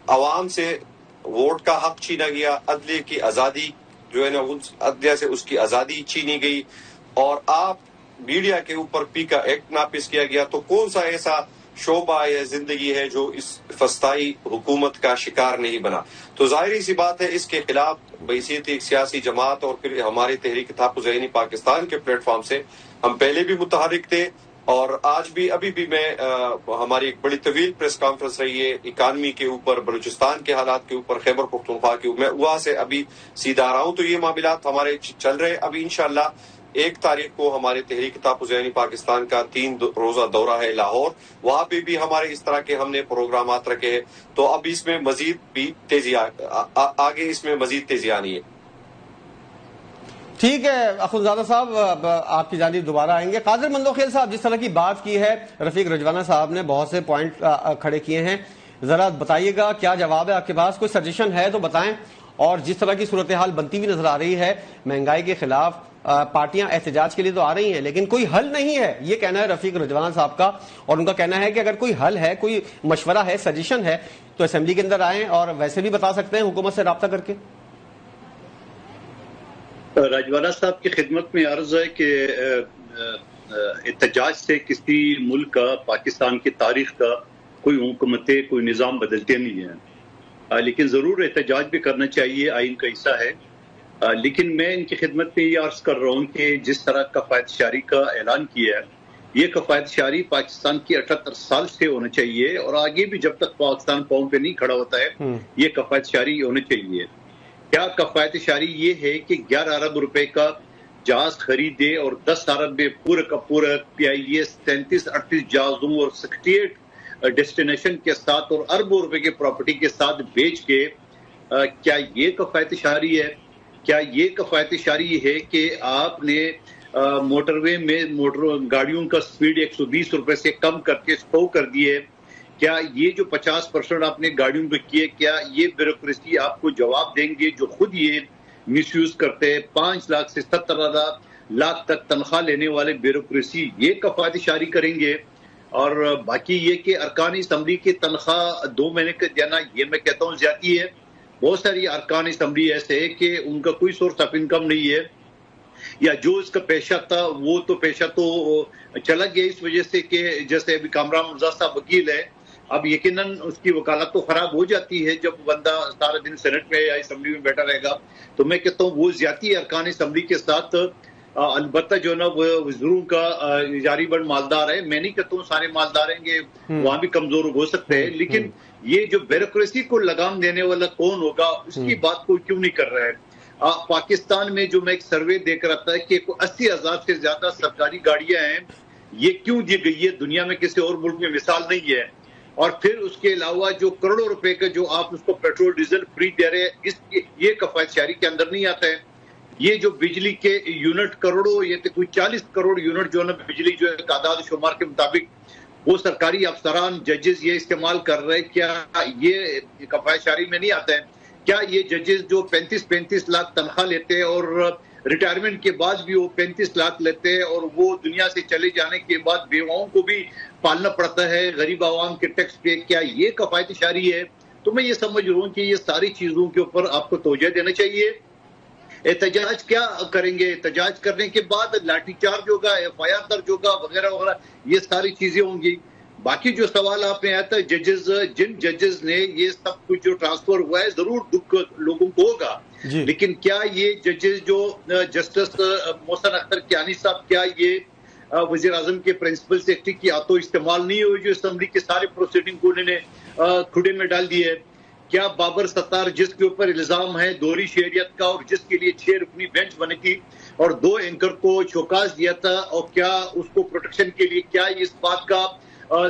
عوام سے ووٹ کا حق چھینا گیا, عدلیہ کی آزادی جو ہے نا عدلیہ سے اس کی آزادی چھینی گئی, اور آپ میڈیا کے اوپر پی کا ایکٹ نافذ کیا گیا. تو کون سا ایسا شعبہ یا زندگی ہے جو اس فسطائی حکومت کا شکار نہیں بنا؟ تو ظاہری سی بات ہے اس کے خلاف بحیثیت ایک سیاسی جماعت اور پھر ہماری تحریک تحفظ پاکستان کے پلیٹ فارم سے ہم پہلے بھی متحرک تھے, اور آج بھی ابھی بھی میں ہماری ایک بڑی طویل پریس کانفرنس رہی ہے اکانومی کے اوپر، بلوچستان کے حالات کے اوپر، خیبر پختونخوا کے اوپر، میں وہاں سے ابھی سیدھا آ رہا ہوں. تو یہ معاملات ہمارے چل رہے. ابھی انشاءاللہ 1 تاریخ کو ہمارے تحریک تحفظ یعنی پاکستان کا 3 روزہ دورہ ہے لاہور، وہاں پہ بھی ہمارے اس طرح کے ہم نے پروگرامات رکھے ہیں. تو اب اس میں مزید بھی تیزی آگے اس میں مزید تیزی آنی ہے.
ٹھیک ہے اخوندزادہ صاحب، آپ کی جانب دوبارہ آئیں گے. قادر مندوخیل صاحب، جس طرح کی بات کی ہے رفیق رجوانہ صاحب نے، بہت سے پوائنٹ کھڑے کیے ہیں، ذرا بتائیے گا کیا جواب ہے آپ کے پاس؟ کوئی سجیشن ہے تو بتائیں. اور جس طرح کی صورتحال بنتی ہوئی نظر آ رہی ہے مہنگائی کے خلاف، پارٹیاں احتجاج کے لیے تو آ رہی ہیں لیکن کوئی حل نہیں ہے، یہ کہنا ہے رفیق رجوانہ صاحب کا. اور ان کا کہنا ہے کہ اگر کوئی حل ہے، کوئی مشورہ ہے، سجیشن ہے تو اسمبلی کے اندر آئیں اور ویسے بھی بتا سکتے ہیں حکومت سے رابطہ کر کے.
راجوانہ صاحب کی خدمت میں عرض ہے کہ احتجاج سے کسی ملک کا، پاکستان کی تاریخ کا کوئی حکومتیں، کوئی نظام بدلتے نہیں ہیں، لیکن ضرور احتجاج بھی کرنا چاہیے، آئین کا حصہ ہے. لیکن میں ان کی خدمت میں یہ عرض کر رہا ہوں کہ جس طرح کفایت شاری کا اعلان کیا ہے، یہ کفایت شاری پاکستان کی 78 سال سے ہونا چاہیے اور آگے بھی جب تک پاکستان پاؤں پہ نہیں کھڑا ہوتا ہے یہ کفایت شاری ہونا چاہیے. کیا کفایت شاری یہ ہے کہ 11 ارب روپے کا جہاز خریدے اور 10 ارب میں پورا کا پورا PIA 37-38 جہازوں اور 68 ڈیسٹینیشن کے ساتھ اور اربوں روپے کے پراپرٹی کے ساتھ بیچ کے، کیا یہ کفایت شاری ہے؟ کیا یہ کفایت شاری ہے کہ آپ نے موٹر وے میں گاڑیوں کا سپیڈ 120 روپے سے کم کر کے 100 کر دیے؟ کیا یہ جو 50% آپ نے گاڑیوں پہ کیے، کیا یہ بیوروکریسی آپ کو جواب دیں گے جو خود یہ مس یوز کرتے ہیں؟ 5 لاکھ سے 70 لاکھ تک تنخواہ لینے والے بیوروکریسی یہ کفایت شاری کریں گے؟ اور باقی یہ کہ ارکان اسمبلی کی تنخواہ 2 مہینے کا دینا، یہ میں کہتا ہوں زیادتی ہے. بہت ساری ارکان اسمبلی ایسے ہے کہ ان کا کوئی سورس آف انکم نہیں ہے، یا جو اس کا پیشہ تھا وہ تو پیشہ تو چلا گیا اس وجہ سے کہ جیسے ابھی کامران مرزا صاحب وکیل ہے، اب یقیناً اس کی وکالت تو خراب ہو جاتی ہے جب بندہ سارا دن سینٹ میں یا اسمبلی میں بیٹھا رہے گا. تو میں کہتا ہوں وہ زیادتی ارکان اسمبلی کے ساتھ، البتہ جو نا وہ وزیروں کا جاری بڑھ مالدار ہے. میں نہیں کہتا ہوں سارے مالدار ہیں گے، وہاں بھی کمزور ہو سکتے ہیں، لیکن یہ جو بیوروکریسی کو لگام دینے والا کون ہوگا اس کی بات کوئی کیوں نہیں کر رہا ہے. پاکستان میں جو میں ایک سروے دیکھ رہا تھا کہ 80,000 سے زیادہ سرکاری گاڑیاں ہیں، یہ کیوں دی گئی ہے؟ دنیا میں کسی اور ملک میں مثال نہیں ہے. اور پھر اس کے علاوہ جو کروڑوں روپے کا جو آپ اس کو پیٹرول ڈیزل فری دے رہے ہیں، یہ کفایت شاری کے اندر نہیں آتا ہے. یہ جو بجلی کے یونٹ کروڑوں، یہ تو کوئی 40 کروڑ یونٹ جو ہے نا بجلی جو ہے اعداد و شمار کے مطابق وہ سرکاری افسران ججز یہ استعمال کر رہے، کیا یہ کفایت شاری میں نہیں آتا ہے؟ کیا یہ ججز جو 35 لاکھ تنخواہ لیتے ہیں اور ریٹائرمنٹ کے بعد بھی وہ 35 لاکھ لیتے ہیں اور وہ دنیا سے چلے جانے کے بعد بیواؤں کو بھی پالنا پڑتا ہے غریب عوام کے ٹیکس پہ، کیا یہ کفایت شاری ہے؟ تو میں یہ سمجھ رہا ہوں کہ یہ ساری چیزوں کے اوپر آپ کو توجہ دینا چاہیے. احتجاج کیا کریں گے؟ احتجاج کرنے کے بعد لاٹھی چارج ہوگا، FIR درج ہوگا، وغیرہ وغیرہ، یہ ساری چیزیں ہوں گی. باقی جو سوال آپ نے آیا تھا ججز، جن ججز نے یہ سب کچھ جو ٹرانسفر ہوا ہے ضرور دکھ لوگوں کو ہوگا، لیکن کیا یہ ججز جو جسٹس محسن اختر کیانی صاحب، کیا یہ وزیر اعظم کے پرنسپل سیکرٹری کی آتو استعمال نہیں ہوئی جو اسمبلی کے سارے پروسیڈنگ کو انہوں نے کھڑے میں ڈال دیے؟ کیا بابر ستار جس کے اوپر الزام ہے دوہری شہریت کا اور جس کے لیے 6 رکنی بینچ بنی تھی اور 2 اینکر کو شوکاز دیا تھا، اور کیا اس کو پروٹیکشن کے لیے کیا اس بات کا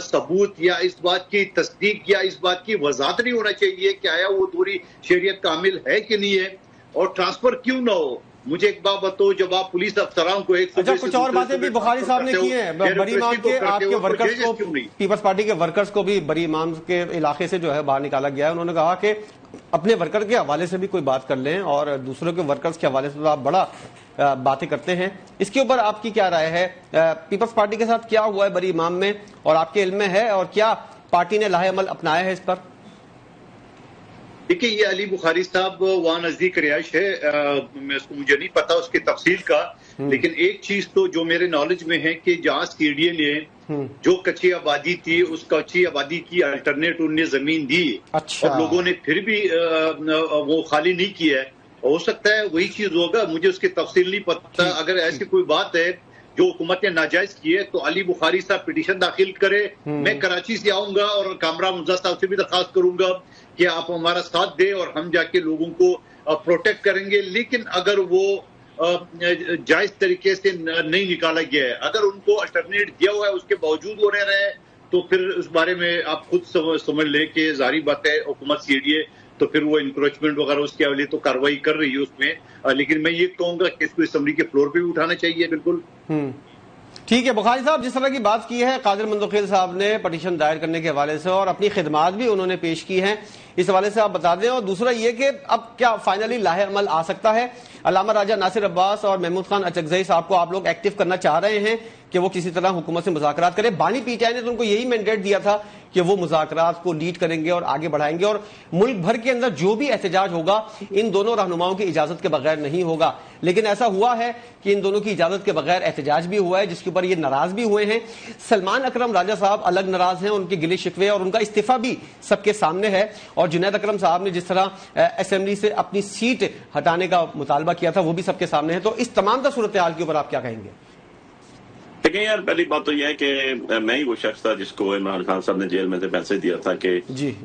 ثبوت یا اس بات کی تصدیق یا اس بات کی وضاحت نہیں ہونا چاہیے کہ آیا وہ دوہری شہریت کا حامل ہے کہ نہیں ہے؟ اور ٹرانسفر کیوں نہ ہو؟ مجھے ایک بات بتاؤ، جب آپ پولیس افسران کو ایک
کچھ اور باتیں بھی بخاری صاحب نے کی ہیں، بری امام کے آپ کے ورکرز کو، پیپلز پارٹی کے ورکرز کو بھی بری امام کے علاقے سے جو ہے باہر نکالا گیا ہے. انہوں نے کہا کہ اپنے ورکر کے حوالے سے بھی کوئی بات کر لیں اور دوسروں کے ورکرز کے حوالے سے تو آپ بڑا باتیں کرتے ہیں. اس کے اوپر آپ کی کیا رائے ہے؟ پیپلز پارٹی کے ساتھ کیا ہوا ہے بری امام میں اور آپ کے علم میں ہے، اور کیا پارٹی نے لاہ عمل اپنایا ہے اس پر؟
دیکھیے، یہ علی بخاری صاحب وہاں نزدیک رہائش ہے، مجھے نہیں پتا اس کی تفصیل کا، لیکن ایک چیز تو جو میرے نالج میں ہے کہ جہاں CDA نے جو کچی آبادی تھی اس کچی آبادی کی الٹرنیٹ انہوں نے زمین دی اور لوگوں نے پھر بھی وہ خالی نہیں کیا ہے. ہو سکتا ہے وہی چیز ہوگا، مجھے اس کی تفصیل نہیں پتا. اگر ایسی کوئی بات ہے جو حکومت نے ناجائز کیے تو علی بخاری صاحب پٹیشن داخل کرے. میں کراچی سے آؤں گا اور کامران مرزا صاحب سے بھی درخواست کروں گا کہ آپ ہمارا ساتھ دیں اور ہم جا کے لوگوں کو پروٹیکٹ کریں گے. لیکن اگر وہ جائز طریقے سے نہیں نکالا گیا ہے, اگر ان کو الٹرنیٹ دیا ہوا ہے اس کے باوجود وہ رہ رہے ہیں, تو پھر اس بارے میں آپ خود سمجھ لیں کہ ظاہری بات ہے حکومت CDA تو پھر وہ انکروچمنٹ وغیرہ اس کے حوالے تو کارروائی کر رہی ہے اس میں. لیکن میں یہ کہوں گا کہ اس کو اسمبلی کے فلور پہ بھی اٹھانا چاہیے. بالکل
ٹھیک ہے. بخاری صاحب جس طرح کی بات کی ہے قادر مندوخیل صاحب نے پٹیشن دائر کرنے کے حوالے سے اور اپنی خدمات بھی انہوں نے پیش کی ہیں, اس حوالے سے آپ بتا دیں. اور دوسرا یہ کہ اب کیا فائنلی لاہ عمل آ سکتا ہے؟ علامہ راجہ ناصر عباس اور محمود خان اچکزئی صاحب کو آپ لوگ ایکٹیو کرنا چاہ رہے ہیں کہ وہ کسی طرح حکومت سے مذاکرات کرے. بانی PTI نے تو ان کو یہی مینڈیٹ دیا تھا کہ وہ مذاکرات کو لیڈ کریں گے اور آگے بڑھائیں گے, اور ملک بھر کے اندر جو بھی احتجاج ہوگا ان دونوں رہنماؤں کی اجازت کے بغیر نہیں ہوگا. لیکن ایسا ہوا ہے کہ ان دونوں کی اجازت کے بغیر احتجاج بھی ہوا ہے, جس کے اوپر یہ ناراض بھی ہوئے ہیں. سلمان اکرم راجہ صاحب الگ ناراض ہیں, ان کے گلے شکوے اور ان کا استعفیٰ بھی سب کے سامنے ہے. اور جنید اکرم صاحب نے جس طرح اسمبلی سے اپنی سیٹ ہٹانے کا مطالبہ کیا تھا وہ بھی سب کے سامنے ہے. تو اس تمام تر صورتحال کے اوپر آپ کیا کہیں گے؟
دیکھیں یار, پہلی بات تو یہ ہے کہ میں ہی وہ شخص تھا جس کو عمران خان صاحب نے جیل میں سے پیسے دیا تھا کہ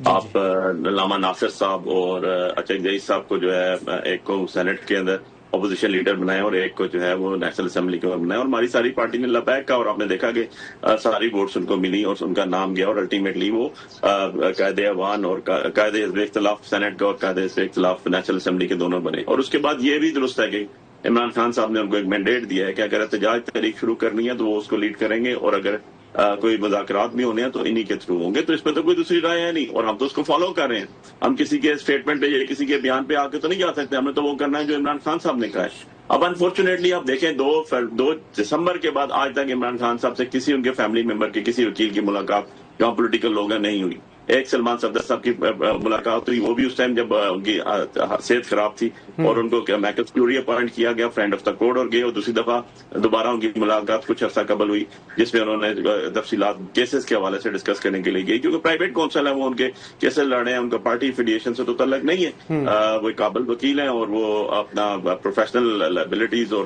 آپ علامہ ناصر صاحب اور اچکزئی صاحب کو جو ہے ایک کو سینٹ کے اندر اپوزیشن لیڈر بنائے اور ایک کو جو ہے وہ نیشنل اسمبلی کے اندر بنائے. اور ہماری ساری پارٹی نے لبیک کہا اور آپ نے دیکھا کہ ساری ووٹس ان کو ملی اور ان کا نام گیا اور الٹیمیٹلی وہ قائد ایوان اور قائد حزب اختلاف سینٹ کا اور قائد حزب اختلاف نیشنل اسمبلی کے دونوں بنے. اور اس کے بعد یہ بھی درست ہے کہ عمران خان صاحب نے ان کو ایک مینڈیٹ دیا ہے کہ اگر احتجاج تحریک شروع کرنی ہے تو وہ اس کو لیڈ کریں گے, اور اگر کوئی مذاکرات بھی ہونے ہیں تو انہی کے تھرو ہوں گے. تو اس پہ تو کوئی دوسری رائے ہے نہیں, اور ہم تو اس کو فالو کر رہے ہیں. ہم کسی کے اسٹیٹمنٹ پہ یا کسی کے بیان پہ آ کے تو نہیں جا سکتے, ہم نے تو وہ کرنا ہے جو عمران خان صاحب نے کہا ہے. اب انفارچونیٹلی آپ دیکھیں 2 دسمبر کے بعد آج تک عمران خان صاحب سے کسی ان کے فیملی ممبر کی کسی وکیل کی ملاقات جہاں پولیٹیکل لوگ ہیں نہیں ہوئی. ایک سلمان صفدر صاحب کی ملاقات ہوئی, وہ بھی اس ٹائم جب ان کی صحت خراب تھی اور ان کو میکل کیوری اپوائنٹ کیا گیا فرینڈ آف دا کوڈ, اور گئے. اور دوسری دفعہ دوبارہ ان کی ملاقات کچھ عرصہ قبل ہوئی جس میں انہوں نے تفصیلات کیسز کے حوالے سے ڈسکس کرنے کے لیے گئی, کیونکہ پرائیویٹ کونسل ہے, وہ ان کے کیسز لڑ رہے ہیں, ان کا پارٹی افیلیشن سے تو تعلق نہیں ہے. وہ قابل وکیل ہیں اور وہ اپنا پروفیشنل ایبلٹیز اور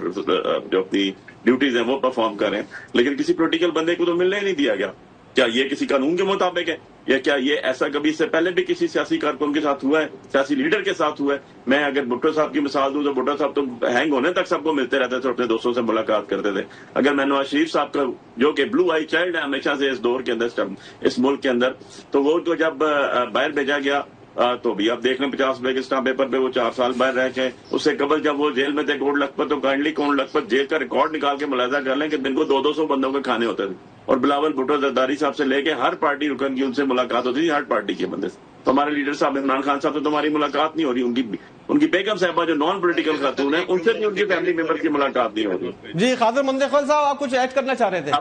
جو اپنی ڈیوٹیز ہیں وہ پرفارم کر رہے ہیں. لیکن کسی پولیٹیکل بندے کو تو ملنے ہی نہیں دیا گیا. کیا یہ کسی قانون کے مطابق ہے, یا کیا یہ ایسا کبھی اس سے پہلے بھی کسی سیاسی کارکن کے ساتھ ہوا ہے, سیاسی لیڈر کے ساتھ ہوا ہے؟ میں اگر بھٹو صاحب کی مثال دوں تو بھٹو صاحب تو ہینگ ہونے تک سب کو ملتے رہتے تھے, اپنے دوستوں سے ملاقات کرتے تھے. اگر میں نواز شریف صاحب کا جو کہ بلو آئی چائلڈ ہے ہمیشہ سے اس دور کے اندر اس ملک کے اندر, تو وہ تو جب باہر بھیجا گیا تو بھی آپ دیکھ لیں 50 روپے کے اسٹامپ پیپر پہ وہ 4 سال باہر رہ گئے. اس سے قبل جب وہ جیل میں تھے کوٹ لکھپت, تو کائنڈلی کوٹ لکھپت جیل کا ریکارڈ نکال کے ملاحظہ کر لیں کہ دن کو 200 بندوں کے کھانے ہوتے تھے. اور بلاول بھٹو زرداری صاحب سے لے کے ہر پارٹی رکن کی ان سے ملاقات ہوتی تھی, ہر پارٹی کے بندے سے. تو ہمارے لیڈر صاحب عمران خان صاحب سے تو ہماری ملاقات نہیں ہو رہی, ان کی بیگم صاحبہ جو نان پولیٹیکل خاتون ہیں ان سے بھی ان کی فیملی ممبر کی ملاقات نہیں ہو رہی.
جی قادر مندوخیل صاحب آپ کچھ ایڈ کرنا چاہ رہے تھے؟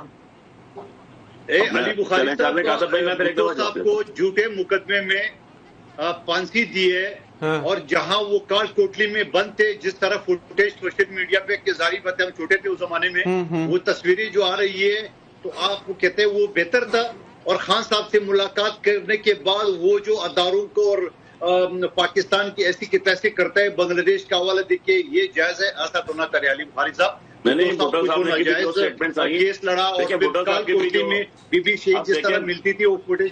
علی بخاری صاحب کو جھوٹے مقدمے میں پھانسی دی ہے, اور جہاں وہ کال کوٹلی میں بند تھے, جس طرح فوٹیج سوشل میڈیا پہ کہ ظاہری بات ہے ہم چھوٹے تھے اس زمانے میں, وہ تصویریں جو آ رہی ہے تو آپ کہتے ہیں وہ بہتر تھا. اور خان صاحب سے ملاقات کرنے کے بعد وہ جو اداروں کو اور پاکستان کی ایسی کی تیسی کرتا ہے, بنگلہ دیش کا حوالہ دیکھیے, یہ جائز ہے, ایسا تو نہ کرے علی بخاری صاحب. کیس لڑا اور بی بی شیخ جس طرح ملتی تھی وہ فوٹیج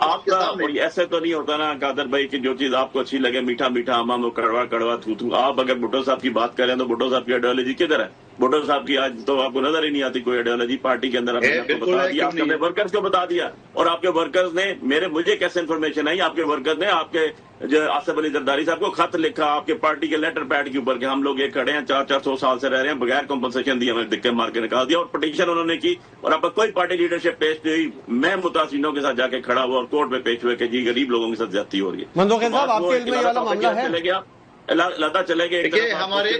ایسے تو نہیں ہوتا نا قادر بھائی کہ جو چیز آپ کو اچھی لگے میٹھا میٹھا امام کڑوا کڑوا تھو. آپ اگر بھٹو صاحب کی بات کریں تو بھٹو صاحب کی آئیڈیالوجی کدھر ہے؟ بھٹو صاحب کی آج تو آپ کو نظر ہی نہیں آتی کوئی آئیڈیالوجی پارٹی کے اندر. بتا دیا آپ نے ورکرز کو بتا دیا, اور آپ کے ورکرز نے مجھے کیسے انفارمیشن آئی, آپ کے ورکرز نے آپ کے جو آصف علی زرداری صاحب کو خط لکھا آپ کے پارٹی کے لیٹر پیڈ کے اوپر کہ ہم لوگ یہ کھڑے ہیں 400 سال سے رہ رہے ہیں بغیر کمپنسیشن دی, ہمیں دکے مار کے نکال دیا, اور پٹیشن انہوں نے کی اور اب کوئی پارٹی لیڈرشپ پیش نہیں ہوئی. میں متاثرینوں کے ساتھ جا کے کھڑا ہوا اور کورٹ میں پیش ہوئے کہ جی غریب لوگوں کے ساتھ زیادتی ہو رہی ہے.
مندوخیل صاحب آپ کے علم میں یہ والا معاملہ ہے؟
چلے گیا لاتا چلے گئے.
ہمارے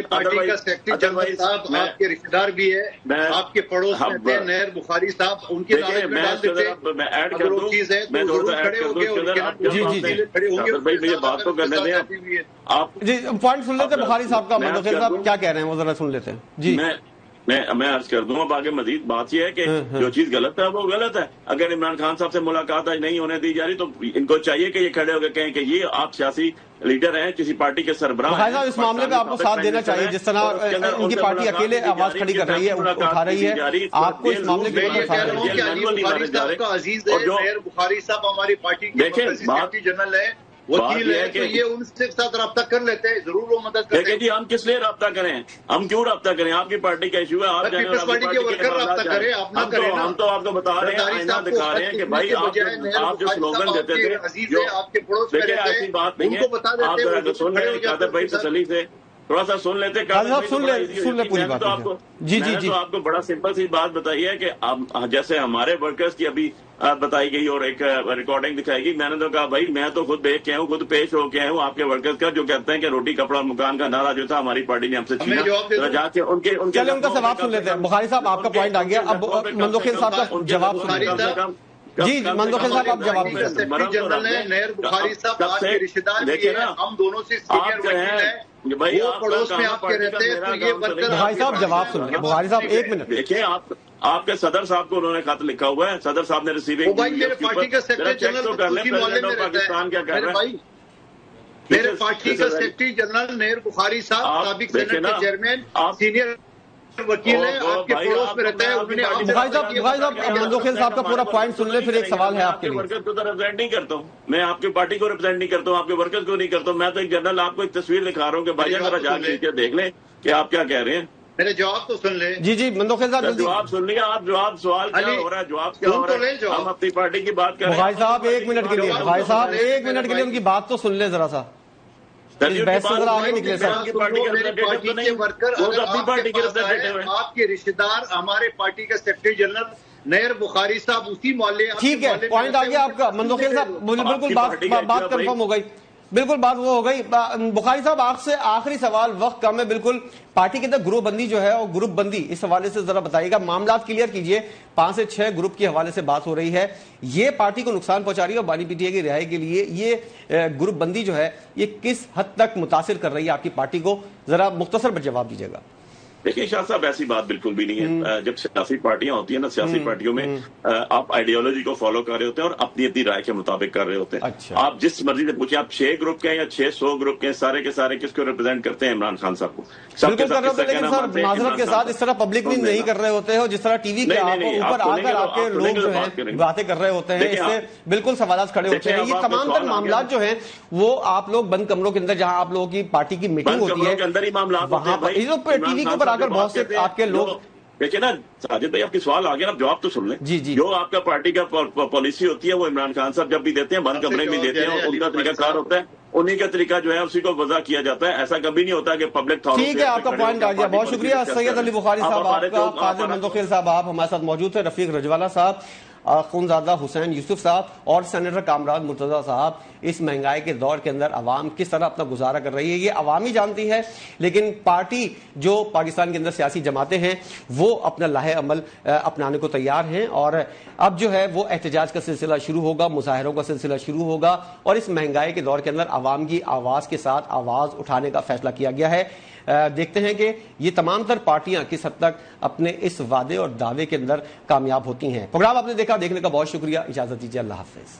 پارٹی کا سیکرٹری جنرل صاحب آپ کے رشتے دار بھی ہے, آپ کے پڑوس میں نہر بخاری صاحب, ان کے
میں ایڈ کر دوں, میں یہ بات تو کرنے دیں آپ.
جی پوائنٹ سن لیتے بخاری صاحب کا, مندوخیل صاحب کیا کہہ رہے ہیں وہ ذرا سن لیتے ہیں. جی
میں عرض کر دوں اب آگے مزید بات یہ ہے کہ جو چیز غلط ہے وہ غلط ہے. اگر عمران خان صاحب سے ملاقات آج نہیں ہونے دی جا رہی تو ان کو چاہیے کہ یہ کھڑے ہو کے کہیں کہ یہ آپ سیاسی لیڈر ہیں, کسی پارٹی کے سربراہ ہیں.
اس معاملے میں آپ کو ساتھ دینا چاہیے, جس طرح ان کی پارٹی اکیلے آواز کھڑی کر رہی ہے, اٹھا رہی ہے, آپ کو اس معاملے کے
بخاری صاحب ہماری پارٹی کے سیکرٹری جنرل ہے, وکیل ہے, تو یہ ان کے ساتھ رابطہ کر لیتے ہیں, ضرور وہ مدد کرتے ہیں.
جی ہم کس لیے رابطہ کریں, ہم کیوں رابطہ کریں, آپ کی پارٹی کا ایشو ہے, آپ
پیپلز پارٹی کے ورکر رابطہ کریں, آپ نہ کریں.
ہم تو آپ کو بتا رہے ہیں, آئینہ دکھا رہے ہیں کہ بھائی آپ جو سلوگن دیتے تھے, دیکھیں ایسی بات نہیں ہے, آپ سن رہے ہیں قادر بھائی تسلی سے تھوڑا سا سن لیتے.
سن لے پوری بات.
جی آپ کو بڑا سمپل سی بات بتائی ہے کہ جیسے ہمارے ورکرز کی ابھی بتائی گئی اور ایک ریکارڈنگ دکھائی گئی, میں نے تو کہا بھائی میں تو خود دیکھ کے ہوں, خود پیش ہو کے ہوں آپ کے ورکرز کا, جو کہتے ہیں کہ روٹی کپڑا اور مکان کا نعرہ جو تھا ہماری پارٹی نے ہم سے چھینا. جا کے ان
کا جواب سن لیتے ہیں. بخاری صاحب آپ کا پوائنٹ آ گیا, اب منذوخیل صاحب کا جواب سن لیتے ہیں. جی منذوخیل صاحب آپ جواب
دیں. بخاری صاحب آپ کے رشتے دار بھی ہیں, ہم دونوں سے سینئر وکیل ہیں,
بھائی
پڑوس میں آپ کے رہتے ہیں, تو یہ ورکر.
بخاری صاحب جواب سن لیں. بخاری صاحب ایک منٹ
دیکھیں, آپ کے صدر صاحب کو انہوں نے خط لکھا ہوا ہے, صدر صاحب نے ریسیونگ
میرے پارٹی کا سیکرٹری جنرل
پاکستان کیا کر رہا ہے,
میرے پارٹی کا سیکرٹری جنرل نیر بخاری صاحب سابق سینٹ کے چیئرمین سینئر وکیل ہے, آپ کے پڑوس میں رہتا ہے.
بخاری صاحب منذوخیل صاحب کا پورا پوائنٹ سن لیں, پھر ایک سوال ہے آپ کے لیے.
ورکرز کو تو ریپرزینٹ نہیں کرتا ہوں میں, آپ کی پارٹی کو ریپرزینٹ نہیں کرتا ہوں, آپ کے ورکرز کو نہیں کرتا ہوں. میں تو ایک جنرل آپ کو ایک تصویر دکھا رہا ہوں کہ بھائی ذرا جا کے دیکھ لیں کہ آپ کیا کہہ رہے ہیں.
میرے جواب تو سن لیں.
جی منذوخیل صاحب
جواب سن لیا آپ, جواب سوال کیا ہو رہا ہے, جواب کیا ہو رہا ہے, ہم اپنی پارٹی کی بات کر رہے ہیں.
بخاری صاحب ایک منٹ کے لیے, بخاری صاحب ایک منٹ کے لیے ان کی بات تو سن لیں ذرا سا.
آپ کے رشتے دار ہمارے پارٹی کا سیکرٹری جنرل نیر بخاری صاحب اسی محلے.
ٹھیک ہے, پوائنٹ آ گیا آپ کا منذوخیل صاحب, بالکل بات کنفرم ہو گئی, بالکل بات وہ ہو گئی. بخاری صاحب آپ سے آخری سوال, وقت کم ہے بالکل. پارٹی کے اندر گروپ بندی جو ہے اور گروپ بندی اس حوالے سے ذرا بتائیے گا, معاملات کلیئر کیجئے. 5 سے 6 گروپ کے حوالے سے بات ہو رہی ہے, یہ پارٹی کو نقصان پہنچا رہی ہے, اور بانی پی ٹی اے کی رہائی کے لیے یہ گروپ بندی جو ہے یہ کس حد تک متاثر کر رہی ہے آپ کی پارٹی کو, ذرا مختصر پر جواب دیجیے گا.
دیکھیں شاہ صاحب ایسی بات بالکل بھی نہیں ہے. جب سیاسی پارٹیاں ہوتی ہیں نا, سیاسی پارٹیوں میں آپ آئیڈیالوجی کو فالو کر رہے ہوتے ہیں اور اپنی اپنی رائے کے مطابق کر رہے ہوتے ہیں. آپ جس مرضی سے پوچھیں, آپ 6 گروپ کے ہیں یا 600 گروپ کے ہیں, سارے کے سارے کس کو ریپرزینٹ کرتے ہیں, عمران خان صاحب کو.
بالکل کر رہے ہوتے ہیں, لیکن سر معذرت کے ساتھ اس طرح پبلکلی نہیں کر رہے ہوتے ہیں, جس طرح ٹی وی کے اوپر آ کر آپ کے لوگ جو ہیں باتیں کر رہے ہوتے ہیں, اس سے بالکل سوالات کھڑے ہوتے ہیں. یہ تمام تر معاملات جو ہیں وہ آپ لوگ بند کمروں کے اندر, جہاں آپ لوگوں کی پارٹی کی میٹنگ ہوتی ہے, وہاں پر ٹی وی کے اوپر آ کر بہت سے آپ کے لوگ.
دیکھیں نا ساجد بھائی, آپ کی سوال آ گیا نا, جواب تو سن لیں. جو آپ کا پارٹی کا پالیسی ہوتی ہے وہ عمران خان صاحب جب بھی دیتے ہیں بند کمرے میں دیتے ہیں, ان کا طریقہ کار ہوتا ہے, انہیں کا طریقہ جو ہے اسی کو وضع کیا جاتا ہے. ایسا کبھی نہیں ہوتا کہ پبلک تھا.
ٹھیک ہے, آپ کا پوائنٹ آ گیا, بہت شکریہ. سید علی بخاری صاحب آپ کا, قاضی منذوخیل صاحب آپ ہمارے ساتھ موجود تھے, رفیق رجوالا صاحب, خونزادہ حسین یوسف صاحب اور سینیٹر کامران مرتضیٰ صاحب. اس مہنگائی کے دور کے اندر عوام کس طرح اپنا گزارا کر رہی ہے یہ عوام ہی جانتی ہے, لیکن پارٹی جو پاکستان کے اندر سیاسی جماعتیں ہیں وہ اپنا لاہے عمل اپنانے کو تیار ہیں, اور اب جو ہے وہ احتجاج کا سلسلہ شروع ہوگا, مظاہروں کا سلسلہ شروع ہوگا, اور اس مہنگائی کے دور کے اندر عوام کی آواز کے ساتھ آواز اٹھانے کا فیصلہ کیا گیا ہے. دیکھتے ہیں کہ یہ تمام تر پارٹیاں کس حد تک اپنے اس وعدے اور دعوے کے اندر کامیاب ہوتی ہیں. پروگرام آپ نے دیکھا, دیکھنے کا بہت شکریہ, اجازت دیجیے, اللہ حافظ.